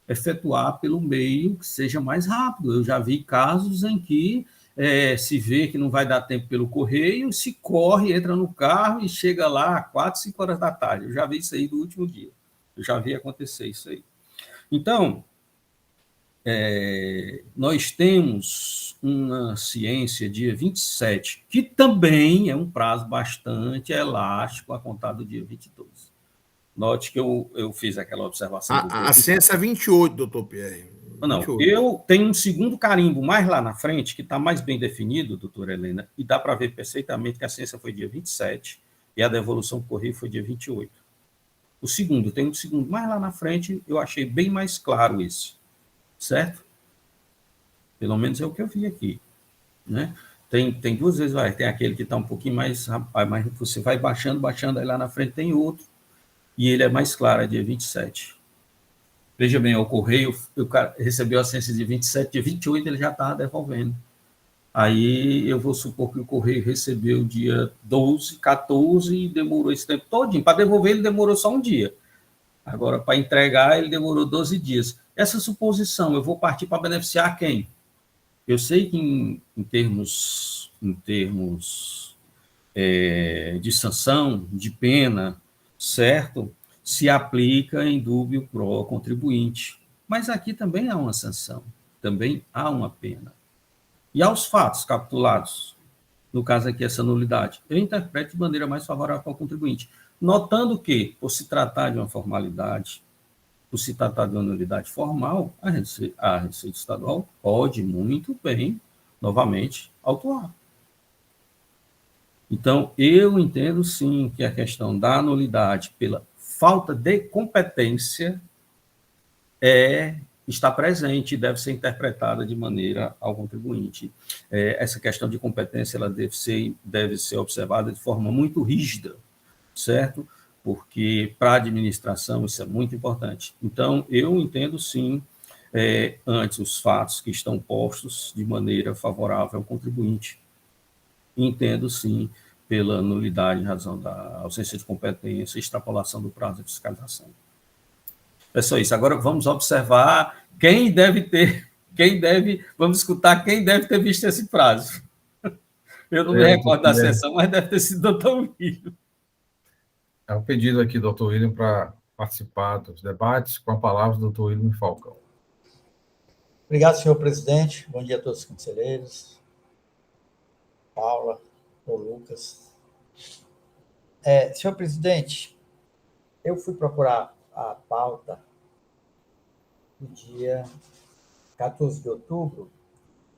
efetuar pelo meio que seja mais rápido. Eu já vi casos em que se vê que não vai dar tempo pelo correio, se corre, entra no carro e chega lá às 4, 5 horas da tarde. Eu já vi isso aí do último dia. Eu já vi acontecer isso aí. Então, nós temos uma ciência dia 27, que também é um prazo bastante elástico a contar do dia 22. Note que eu fiz aquela observação.
A ciência é 28, doutor Pierre.
Não, 28. Eu tenho um segundo carimbo mais lá na frente, que está mais bem definido, doutora Helena, e dá para ver perfeitamente que a ciência foi dia 27 e a devolução do correio foi dia 28. O segundo, tem um segundo mais lá na frente, eu achei bem mais claro isso, certo? Pelo menos é o que eu vi aqui, né? Tem duas vezes, tem aquele que está um pouquinho mais, mas você vai baixando, aí lá na frente tem outro, e ele é mais claro, é dia 27. Veja bem, o correio, o cara recebeu a ciência de 27, dia 28 ele já estava devolvendo. Aí eu vou supor que o correio recebeu dia 12, 14 e demorou esse tempo todinho. Para devolver ele demorou só um dia. Agora, para entregar, ele demorou 12 dias. Essa suposição, eu vou partir para beneficiar quem? Eu sei que em termos de sanção, de pena, certo? Se aplica em dúbio pro contribuinte. Mas aqui também há uma sanção, também há uma pena. E aos fatos capitulados, no caso aqui essa nulidade, eu interpreto de maneira mais favorável ao contribuinte, notando que, por se tratar de uma formalidade, por se tratar de uma nulidade formal, a Receita Estadual pode muito bem, novamente, autuar. Então, eu entendo sim que a questão da nulidade pela falta de competência está presente e deve ser interpretada de maneira ao contribuinte. Essa questão de competência ela deve ser observada de forma muito rígida, certo? Porque para a administração isso é muito importante. Então, eu entendo sim, antes os fatos que estão postos de maneira favorável ao contribuinte. Entendo sim pela nulidade em razão da ausência de competência e extrapolação do prazo de fiscalização. É só isso. Agora vamos observar vamos escutar quem deve ter visto esse prazo. Eu não me recordo da sessão, mas deve ter sido o doutor William.
É um pedido aqui, doutor William, para participar dos debates. Com a palavra, doutor William Falcão.
Obrigado, senhor presidente. Bom dia a todos os conselheiros. Paula, ou Lucas. Senhor presidente, eu fui procurar a pauta no dia 14 de outubro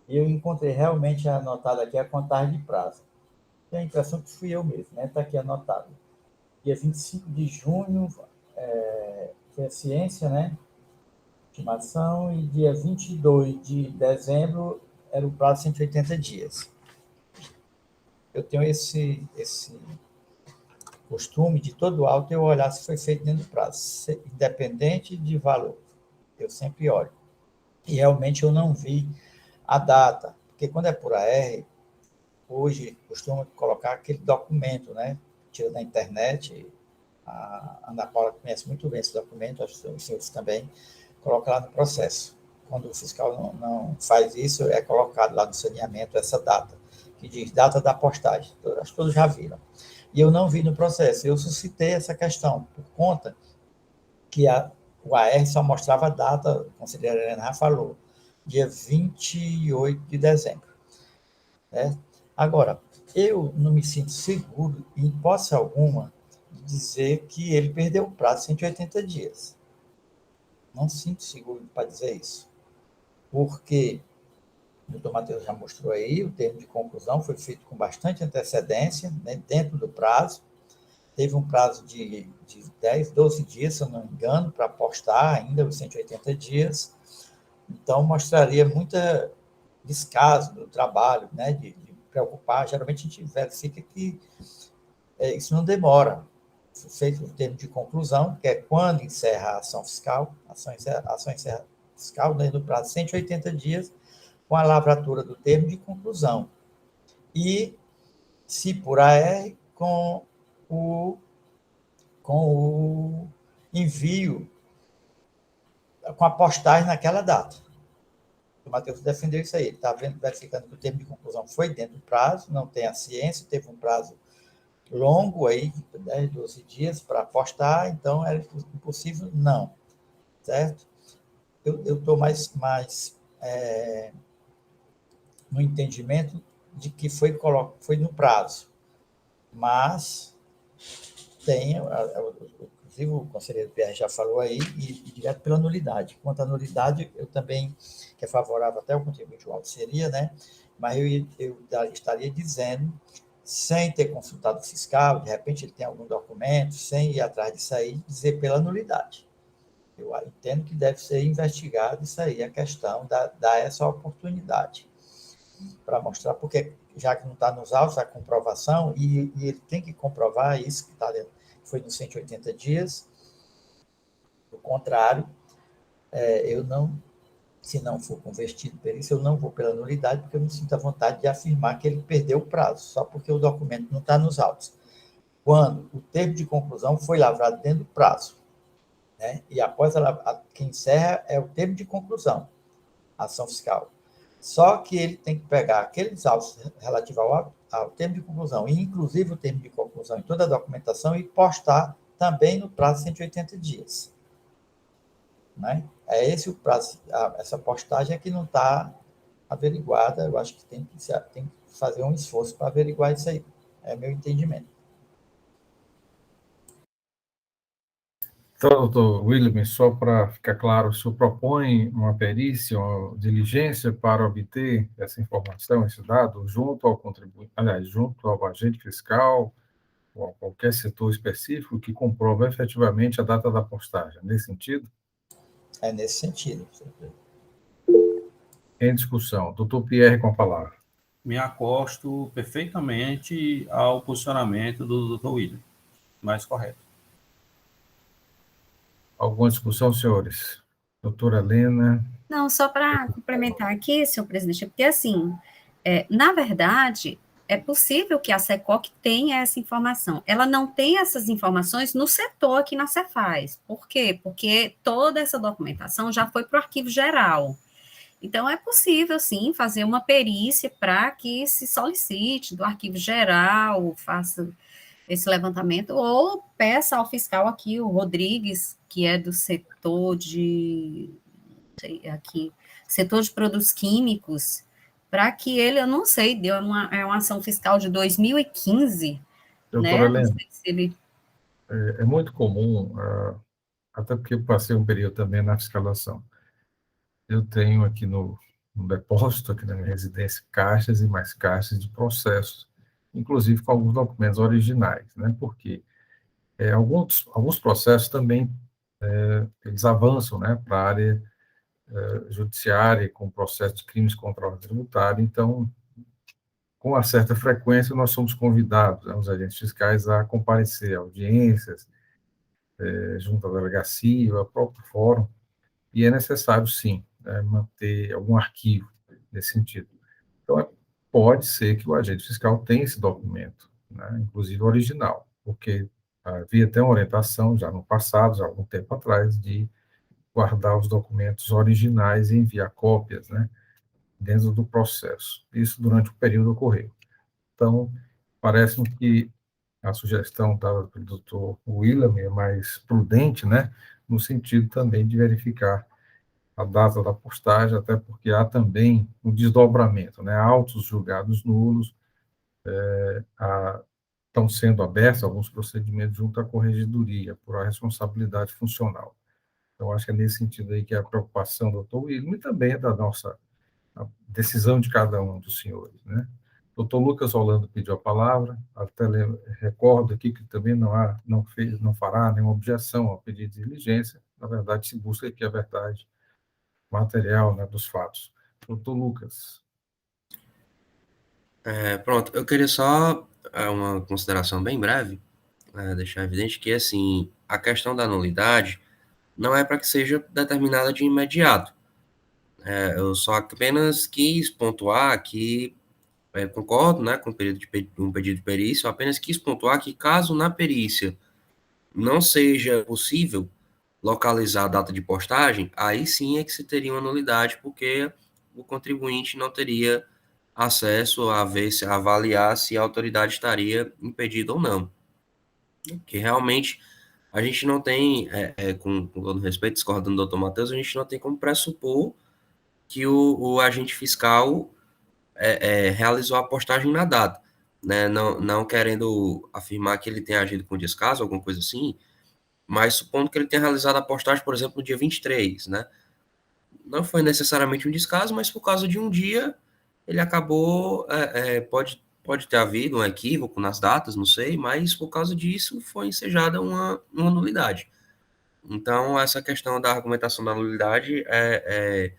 e eu encontrei realmente anotado aqui a contagem de prazo. Tenho a impressão que fui eu mesmo, né? Está aqui anotado. Dia 25 de junho foi a ciência, né? Estimação, e dia 22 de dezembro era o prazo de 180 dias. Eu tenho esse costume de todo alto eu olhar se foi feito dentro do prazo, independente de valor. Eu sempre olho. E realmente eu não vi a data, porque quando é por AR, hoje costuma colocar aquele documento, né? Tira da internet, a Ana Paula conhece muito bem esse documento, acho que os senhores também, coloca lá no processo. Quando o fiscal não faz isso, é colocado lá no saneamento essa data, que diz data da postagem. Acho que todos já viram. E eu não vi no processo. Eu suscitei essa questão por conta que o AR só mostrava a data, a conselheira Helena já falou, dia 28 de dezembro. Né? Agora, eu não me sinto seguro, em hipótese alguma, de dizer que ele perdeu o prazo de 180 dias. Não sinto seguro para dizer isso. Porque o doutor Matheus já mostrou aí, o termo de conclusão foi feito com bastante antecedência, né, dentro do prazo. Teve um prazo de 10, 12 dias, se eu não me engano, para postar ainda os 180 dias. Então, mostraria muita descaso do trabalho, né, de preocupar. Geralmente, a gente verifica que isso não demora. Feito o termo de conclusão, que é quando encerra a ação fiscal, ação encerra fiscal dentro do prazo de 180 dias, com a lavratura do termo de conclusão. E, se por AR, com o envio, com a postagem naquela data. O Matheus defendeu isso aí. Ele está verificando que o termo de conclusão foi dentro do prazo, não tem a ciência, teve um prazo longo aí, 10, 12 dias para postar, então era impossível, não. Certo? Eu estou mais no entendimento de que foi no prazo, mas tem, inclusive o conselheiro Pierre já falou aí, e direto pela nulidade. Quanto à nulidade, eu também, que é favorável até o contribuinte alto seria, né? Mas eu estaria dizendo, sem ter consultado o fiscal, de repente ele tem algum documento, sem ir atrás disso aí, dizer pela nulidade. Eu entendo que deve ser investigado isso aí, a questão dar essa oportunidade para mostrar, porque já que não está nos autos, a comprovação, e ele tem que comprovar isso que está dentro, foi nos 180 dias. Do contrário, eu não, se não for convertido por isso, eu não vou pela nulidade, porque eu me sinto à vontade de afirmar que ele perdeu o prazo, só porque o documento não está nos autos. Quando o termo de conclusão foi lavrado dentro do prazo, né? E após quem encerra é o termo de conclusão, a ação fiscal. Só que ele tem que pegar aqueles autos relativos ao termo de conclusão, e inclusive o termo de conclusão em toda a documentação, e postar também no prazo de 180 dias. Né? É esse o prazo, essa postagem é que não está averiguada, eu acho que tem que fazer um esforço para averiguar isso aí, é meu entendimento.
Então, doutor William, só para ficar claro, o senhor propõe uma perícia, uma diligência para obter essa informação, esse dado, junto ao contribuinte, aliás, junto ao agente fiscal, ou a qualquer setor específico que comprova efetivamente a data da postagem, nesse sentido?
É nesse sentido.
Em discussão. Doutor Pierre, com a palavra.
Me acosto perfeitamente ao posicionamento do doutor William, mais correto.
Alguma discussão, senhores? Doutora Helena.
Não, só para complementar aqui, senhor presidente, porque assim, na verdade, é possível que a SECOC tenha essa informação. Ela não tem essas informações no setor aqui na Cefaz. Por quê? Porque toda essa documentação já foi para o arquivo geral. Então, é possível, sim, fazer uma perícia para que se solicite do arquivo geral, faça esse levantamento, ou peça ao fiscal aqui, o Rodrigues, que é do setor setor de produtos químicos, para que ele, eu não sei, deu uma ação fiscal de 2015,
Doutora
né?
Helena,
Não sei se ele...
é muito comum, até porque eu passei um período também na fiscalização. Eu tenho aqui no depósito, aqui na minha residência, caixas e mais caixas de processos, inclusive com alguns documentos originais, né? Porque alguns processos também eles avançam, né, para a área judiciária com processo de crimes contra a ordem tributária. Então, com uma certa frequência, nós somos convidados, né, os agentes fiscais, a comparecer a audiências, junto à delegacia, ao próprio fórum, e é necessário, sim, né, manter algum arquivo nesse sentido. Então, pode ser que o agente fiscal tenha esse documento, né, inclusive original, porque havia até uma orientação, já no passado, já há algum tempo atrás, de guardar os documentos originais e enviar cópias, né, dentro do processo. Isso durante o período ocorreu. Então, parece-me que a sugestão dada pelo doutor William é mais prudente, né, no sentido também de verificar a data da postagem, até porque há também um desdobramento, né, autos julgados nulos, estão sendo abertos alguns procedimentos junto à corregedoria, por a responsabilidade funcional. Então, acho que é nesse sentido aí que é a preocupação do doutor William e também é da nossa a decisão de cada um dos senhores, né? Doutor Lucas Rolando pediu a palavra, até recordo aqui que também não fará nenhuma objeção ao pedido de diligência, na verdade se busca aqui a verdade material, né, dos fatos. Doutor Lucas.
Pronto, eu queria só uma consideração bem breve, deixar evidente que, assim, a questão da nulidade não é para que seja determinada de imediato. Eu só apenas quis pontuar que, concordo, né, com um pedido de perícia, eu apenas quis pontuar que, caso na perícia não seja possível localizar a data de postagem, aí sim é que se teria uma nulidade, porque o contribuinte não teria acesso a a avaliar se a autoridade estaria impedida ou não. Que realmente a gente não tem, com todo respeito, discordando do doutor Matheus, a gente não tem como pressupor que o agente fiscal realizou a postagem na data, né? Não querendo afirmar que ele tenha agido com descaso, alguma coisa assim, mas supondo que ele tenha realizado a postagem, por exemplo, no dia 23, né? Não foi necessariamente um descaso, mas por causa de um dia, ele acabou, pode ter havido um equívoco nas datas, não sei, mas por causa disso foi ensejada uma nulidade. Então, essa questão da argumentação da nulidade é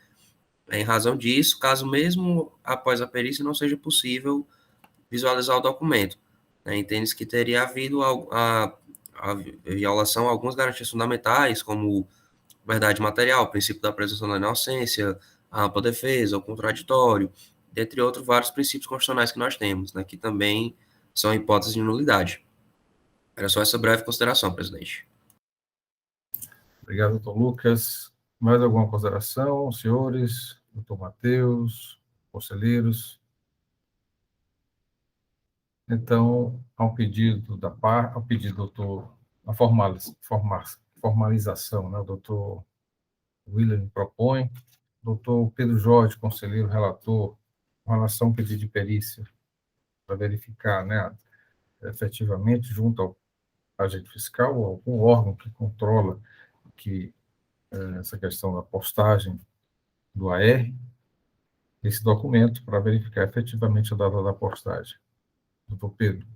em razão disso, caso mesmo após a perícia não seja possível visualizar o documento. Entende-se que teria havido a violação a algumas garantias fundamentais, como verdade material, princípio da presunção da inocência, a ampla defesa, o contraditório, dentre outros vários princípios constitucionais que nós temos, né, que também são hipóteses de nulidade. Era só essa breve consideração, presidente.
Obrigado, doutor Lucas. Mais alguma consideração, senhores? Doutor Matheus, conselheiros? Então, ao pedido do doutor, a formalização, né, o doutor William propõe, doutor Pedro Jorge, conselheiro relator, com relação ao pedido de perícia, para verificar, né, efetivamente, junto ao agente fiscal ou algum órgão que controla que essa questão da postagem do AR, esse documento para verificar efetivamente a data da postagem. Doutor Pedro.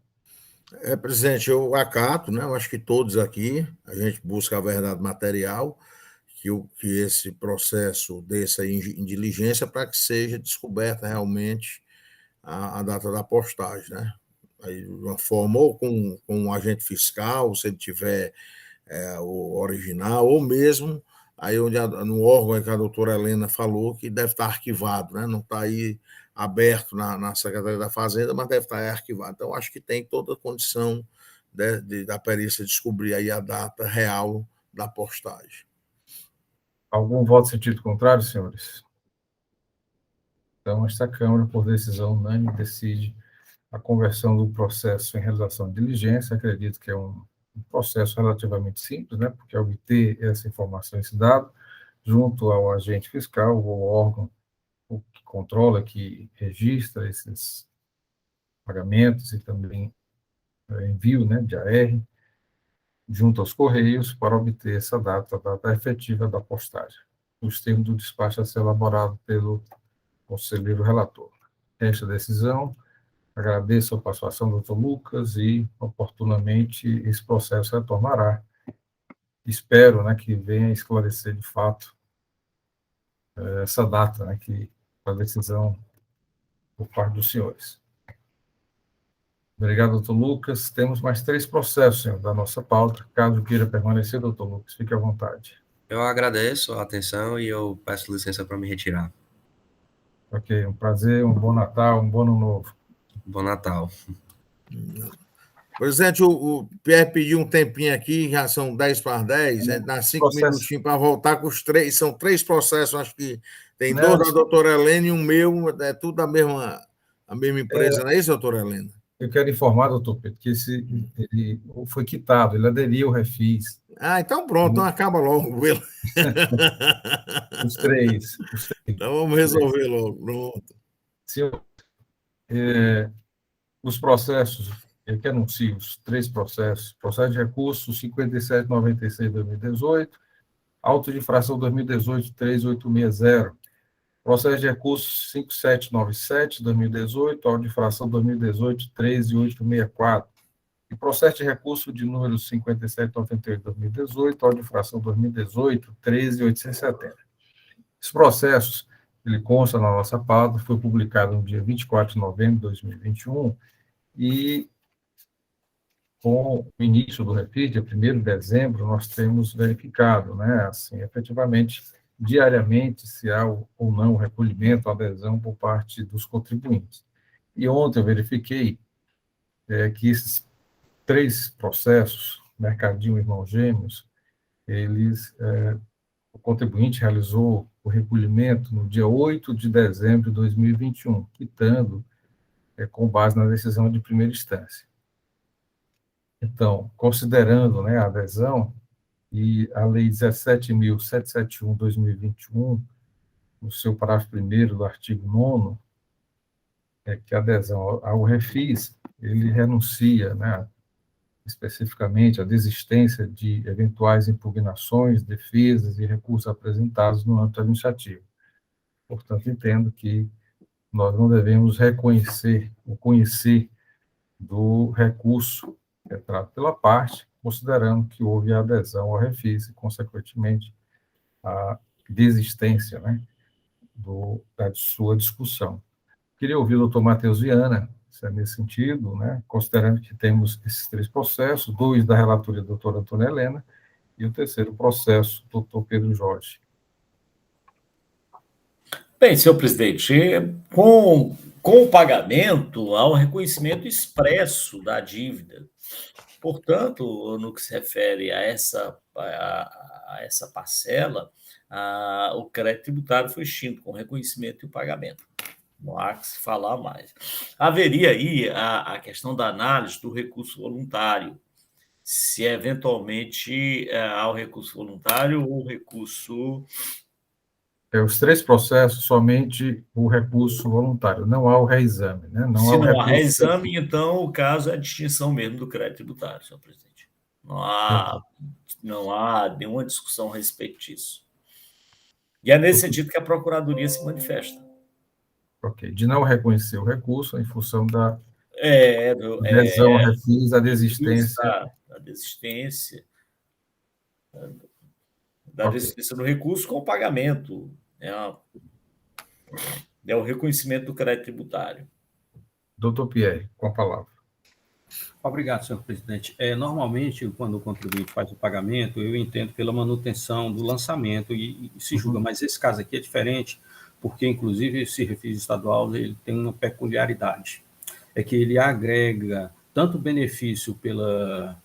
Presidente, eu acato, né? Eu acho que todos aqui, a gente busca a verdade material, que esse processo desça em diligência para que seja descoberta realmente a data da postagem, né? Aí, de uma forma, ou com um agente fiscal, se ele tiver o original, ou mesmo aí onde no órgão que a doutora Helena falou, que deve estar arquivado, né? Não está aí aberto na Secretaria da Fazenda, mas deve estar arquivado. Então, acho que tem toda a condição da perícia descobrir aí a data real da postagem.
Algum voto em sentido contrário, senhores? Então, esta Câmara, por decisão unânime, decide a conversão do processo em realização de diligência. Acredito que é um processo relativamente simples, né? Porque obter essa informação, esse dado, junto ao agente fiscal, ou órgão que controla, que registra esses pagamentos e também envio, né, de AR, junto aos Correios, para obter essa data, a data efetiva da postagem. Os termos do despacho a ser elaborado pelo conselheiro relator. Esta decisão, agradeço a participação do doutor Lucas e, oportunamente, esse processo retornará. Espero, né, que venha esclarecer, de fato, essa data, né, que a decisão por parte dos senhores. Obrigado, doutor Lucas. Temos mais 3 processos, senhor, da nossa pauta. Caso queira permanecer, doutor Lucas, fique à vontade.
Eu agradeço a atenção e eu peço licença para me retirar.
Ok, um prazer, um bom Natal, um bom Ano Novo.
Bom Natal.
Presidente, o Pierre pediu um tempinho aqui, já são 10 para as 10, dá 5 minutinhos para voltar com os 3, são 3 processos, acho que tem 2 da doutora Helena e um meu, é tudo da mesma empresa, não é isso, doutora Helena?
Eu quero informar, doutor Pedro, que ele foi quitado, ele aderiu ao refis.
Então pronto, então acaba logo.
Os três.
Então vamos resolver logo, pronto.
Senhor, os processos, eu que anuncio os 3 processos: processo de recurso 5796/2018, auto de infração 2018-3860, processo de recurso 5797/2018, auto de infração 2018-13864, e processo de recurso de número 5798/2018, auto de infração 2018-13870. Esses processos, ele consta na nossa pauta, foi publicado no dia 24 de novembro de 2021, e com o início do refis, dia 1º de dezembro, nós temos verificado, né, assim, efetivamente, diariamente, se há ou não recolhimento, adesão por parte dos contribuintes. E ontem eu verifiquei que esses 3 processos, Mercadinho e Irmãos Gêmeos, o contribuinte realizou o recolhimento no dia 8 de dezembro de 2021, quitando com base na decisão de primeira instância. Então, considerando, né, a adesão e a Lei 17.771/2021, no seu parágrafo 1º do artigo 9º, que a adesão ao refis, ele renuncia, né, especificamente à desistência de eventuais impugnações, defesas e recursos apresentados no âmbito administrativo. Portanto, entendo que nós não devemos reconhecer ou conhecer do recurso entrado pela parte, considerando que houve a adesão ao refis e, consequentemente, a desistência, né, da sua discussão. Queria ouvir o doutor Matheus Viana, se é nesse sentido, né, considerando que temos esses 3 processos, 2 da relatoria da doutora Antônia Helena e o 3º processo, doutor Pedro Jorge.
Bem, senhor presidente, com o pagamento, há um reconhecimento expresso da dívida. Portanto, no que se refere a essa parcela, o crédito tributário foi extinto com o reconhecimento e o pagamento. Não há que se falar mais. Haveria aí a questão da análise do recurso voluntário, se eventualmente há o recurso voluntário ou o recurso...
Os 3 processos, somente o recurso voluntário, não há o reexame, né? Não há
Se
o
não há
recurso.
reexame, então o caso é a distinção mesmo do crédito tributário, senhor presidente. Não há nenhuma discussão a respeito disso. E é nesse sentido que a Procuradoria se manifesta.
Ok. De não reconhecer o recurso em função da adesão ao refis, a desistência.
Da desistência. Da desistência do recurso com o pagamento. É o reconhecimento do crédito tributário.
Doutor Pierre, com a palavra.
Obrigado, senhor presidente. Normalmente, quando o contribuinte faz o pagamento, eu entendo pela manutenção do lançamento e se julga, mas esse caso aqui é diferente, porque, inclusive, esse refis estadual ele tem uma peculiaridade, é que ele agrega tanto benefício pela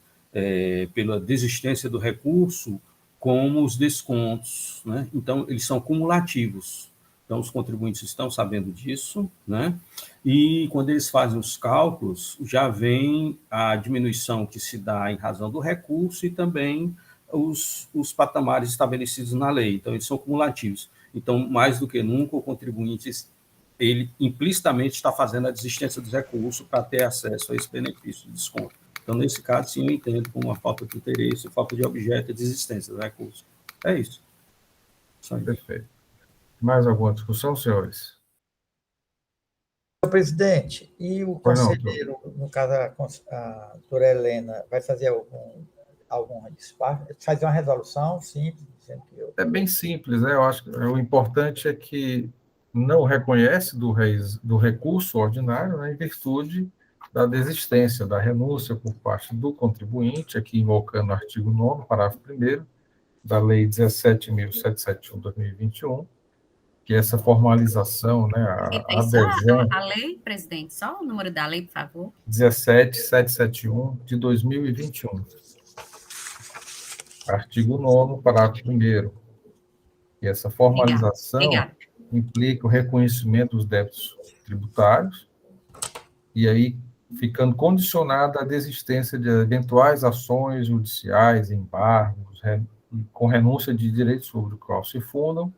desistência do recurso, como os descontos, né? Então, eles são cumulativos. Então, os contribuintes estão sabendo disso, né? E quando eles fazem os cálculos, já vem a diminuição que se dá em razão do recurso e também os patamares estabelecidos na lei. Então, eles são cumulativos. Então, mais do que nunca, o contribuinte, ele implicitamente está fazendo a desistência dos recursos para ter acesso a esse benefício de desconto. Então, nesse caso, sim, eu entendo como uma falta de interesse, falta de objeto e desistência do recurso. É isso. Só isso.
Perfeito. Mais alguma discussão, senhores?
Senhor presidente, e o conselheiro, no caso a doutora Helena, vai fazer algum despacho? Fazer uma resolução simples? Dizendo que
É bem simples, né? Eu acho que o importante é que não reconhece do recurso ordinário, né, em virtude da desistência, da renúncia por parte do contribuinte, aqui invocando o artigo 9º, parágrafo 1º, da Lei 17.771/2021, que é essa formalização, né, a adesão...
A lei, presidente, só o número da lei, por favor.
17.771 de 2021. Artigo 9º, parágrafo 1º. E essa formalização implica o reconhecimento dos débitos tributários, e aí ficando condicionada à desistência de eventuais ações judiciais, embargos, com renúncia de direitos sobre o qual se fundam,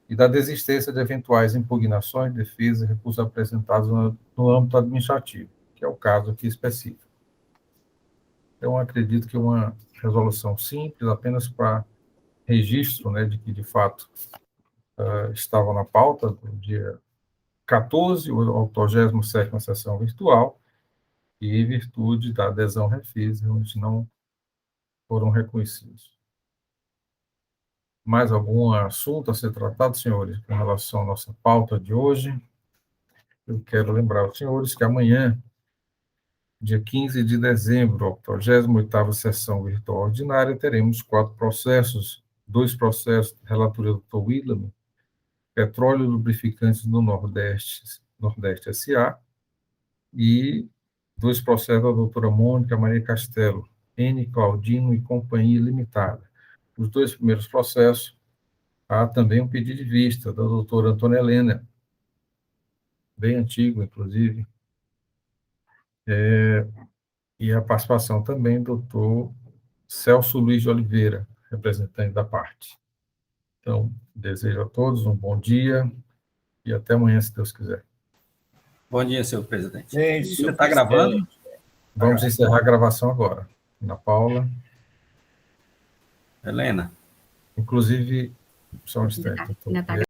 e da desistência de eventuais impugnações, defesas e recursos apresentados no âmbito administrativo, que é o caso aqui específico. Então, acredito que uma resolução simples, apenas para registro, né, de que, de fato, estava na pauta do dia 14, a 87ª sessão virtual, e em virtude da adesão refis, realmente não foram reconhecidos. Mais algum assunto a ser tratado, senhores, com relação à nossa pauta de hoje? Eu quero lembrar aos senhores que amanhã, dia 15 de dezembro, a 88ª sessão virtual ordinária, teremos 4 processos, 2 processos de relatoria do Dr. William, Petróleo e Lubrificantes do Nordeste S.A., e 2 processos da doutora Mônica Maria Castelo, N. Claudino e Companhia Limitada. Os 2 primeiros processos, há também um pedido de vista da doutora Antônia Helena, bem antigo, inclusive, e a participação também do doutor Celso Luiz de Oliveira, representante da parte. Então, desejo a todos um bom dia e até amanhã, se Deus quiser.
Bom dia, senhor presidente.
Gente,
você está gravando?
Vamos encerrar a gravação agora. Ana Paula.
Helena.
Inclusive, só um instante.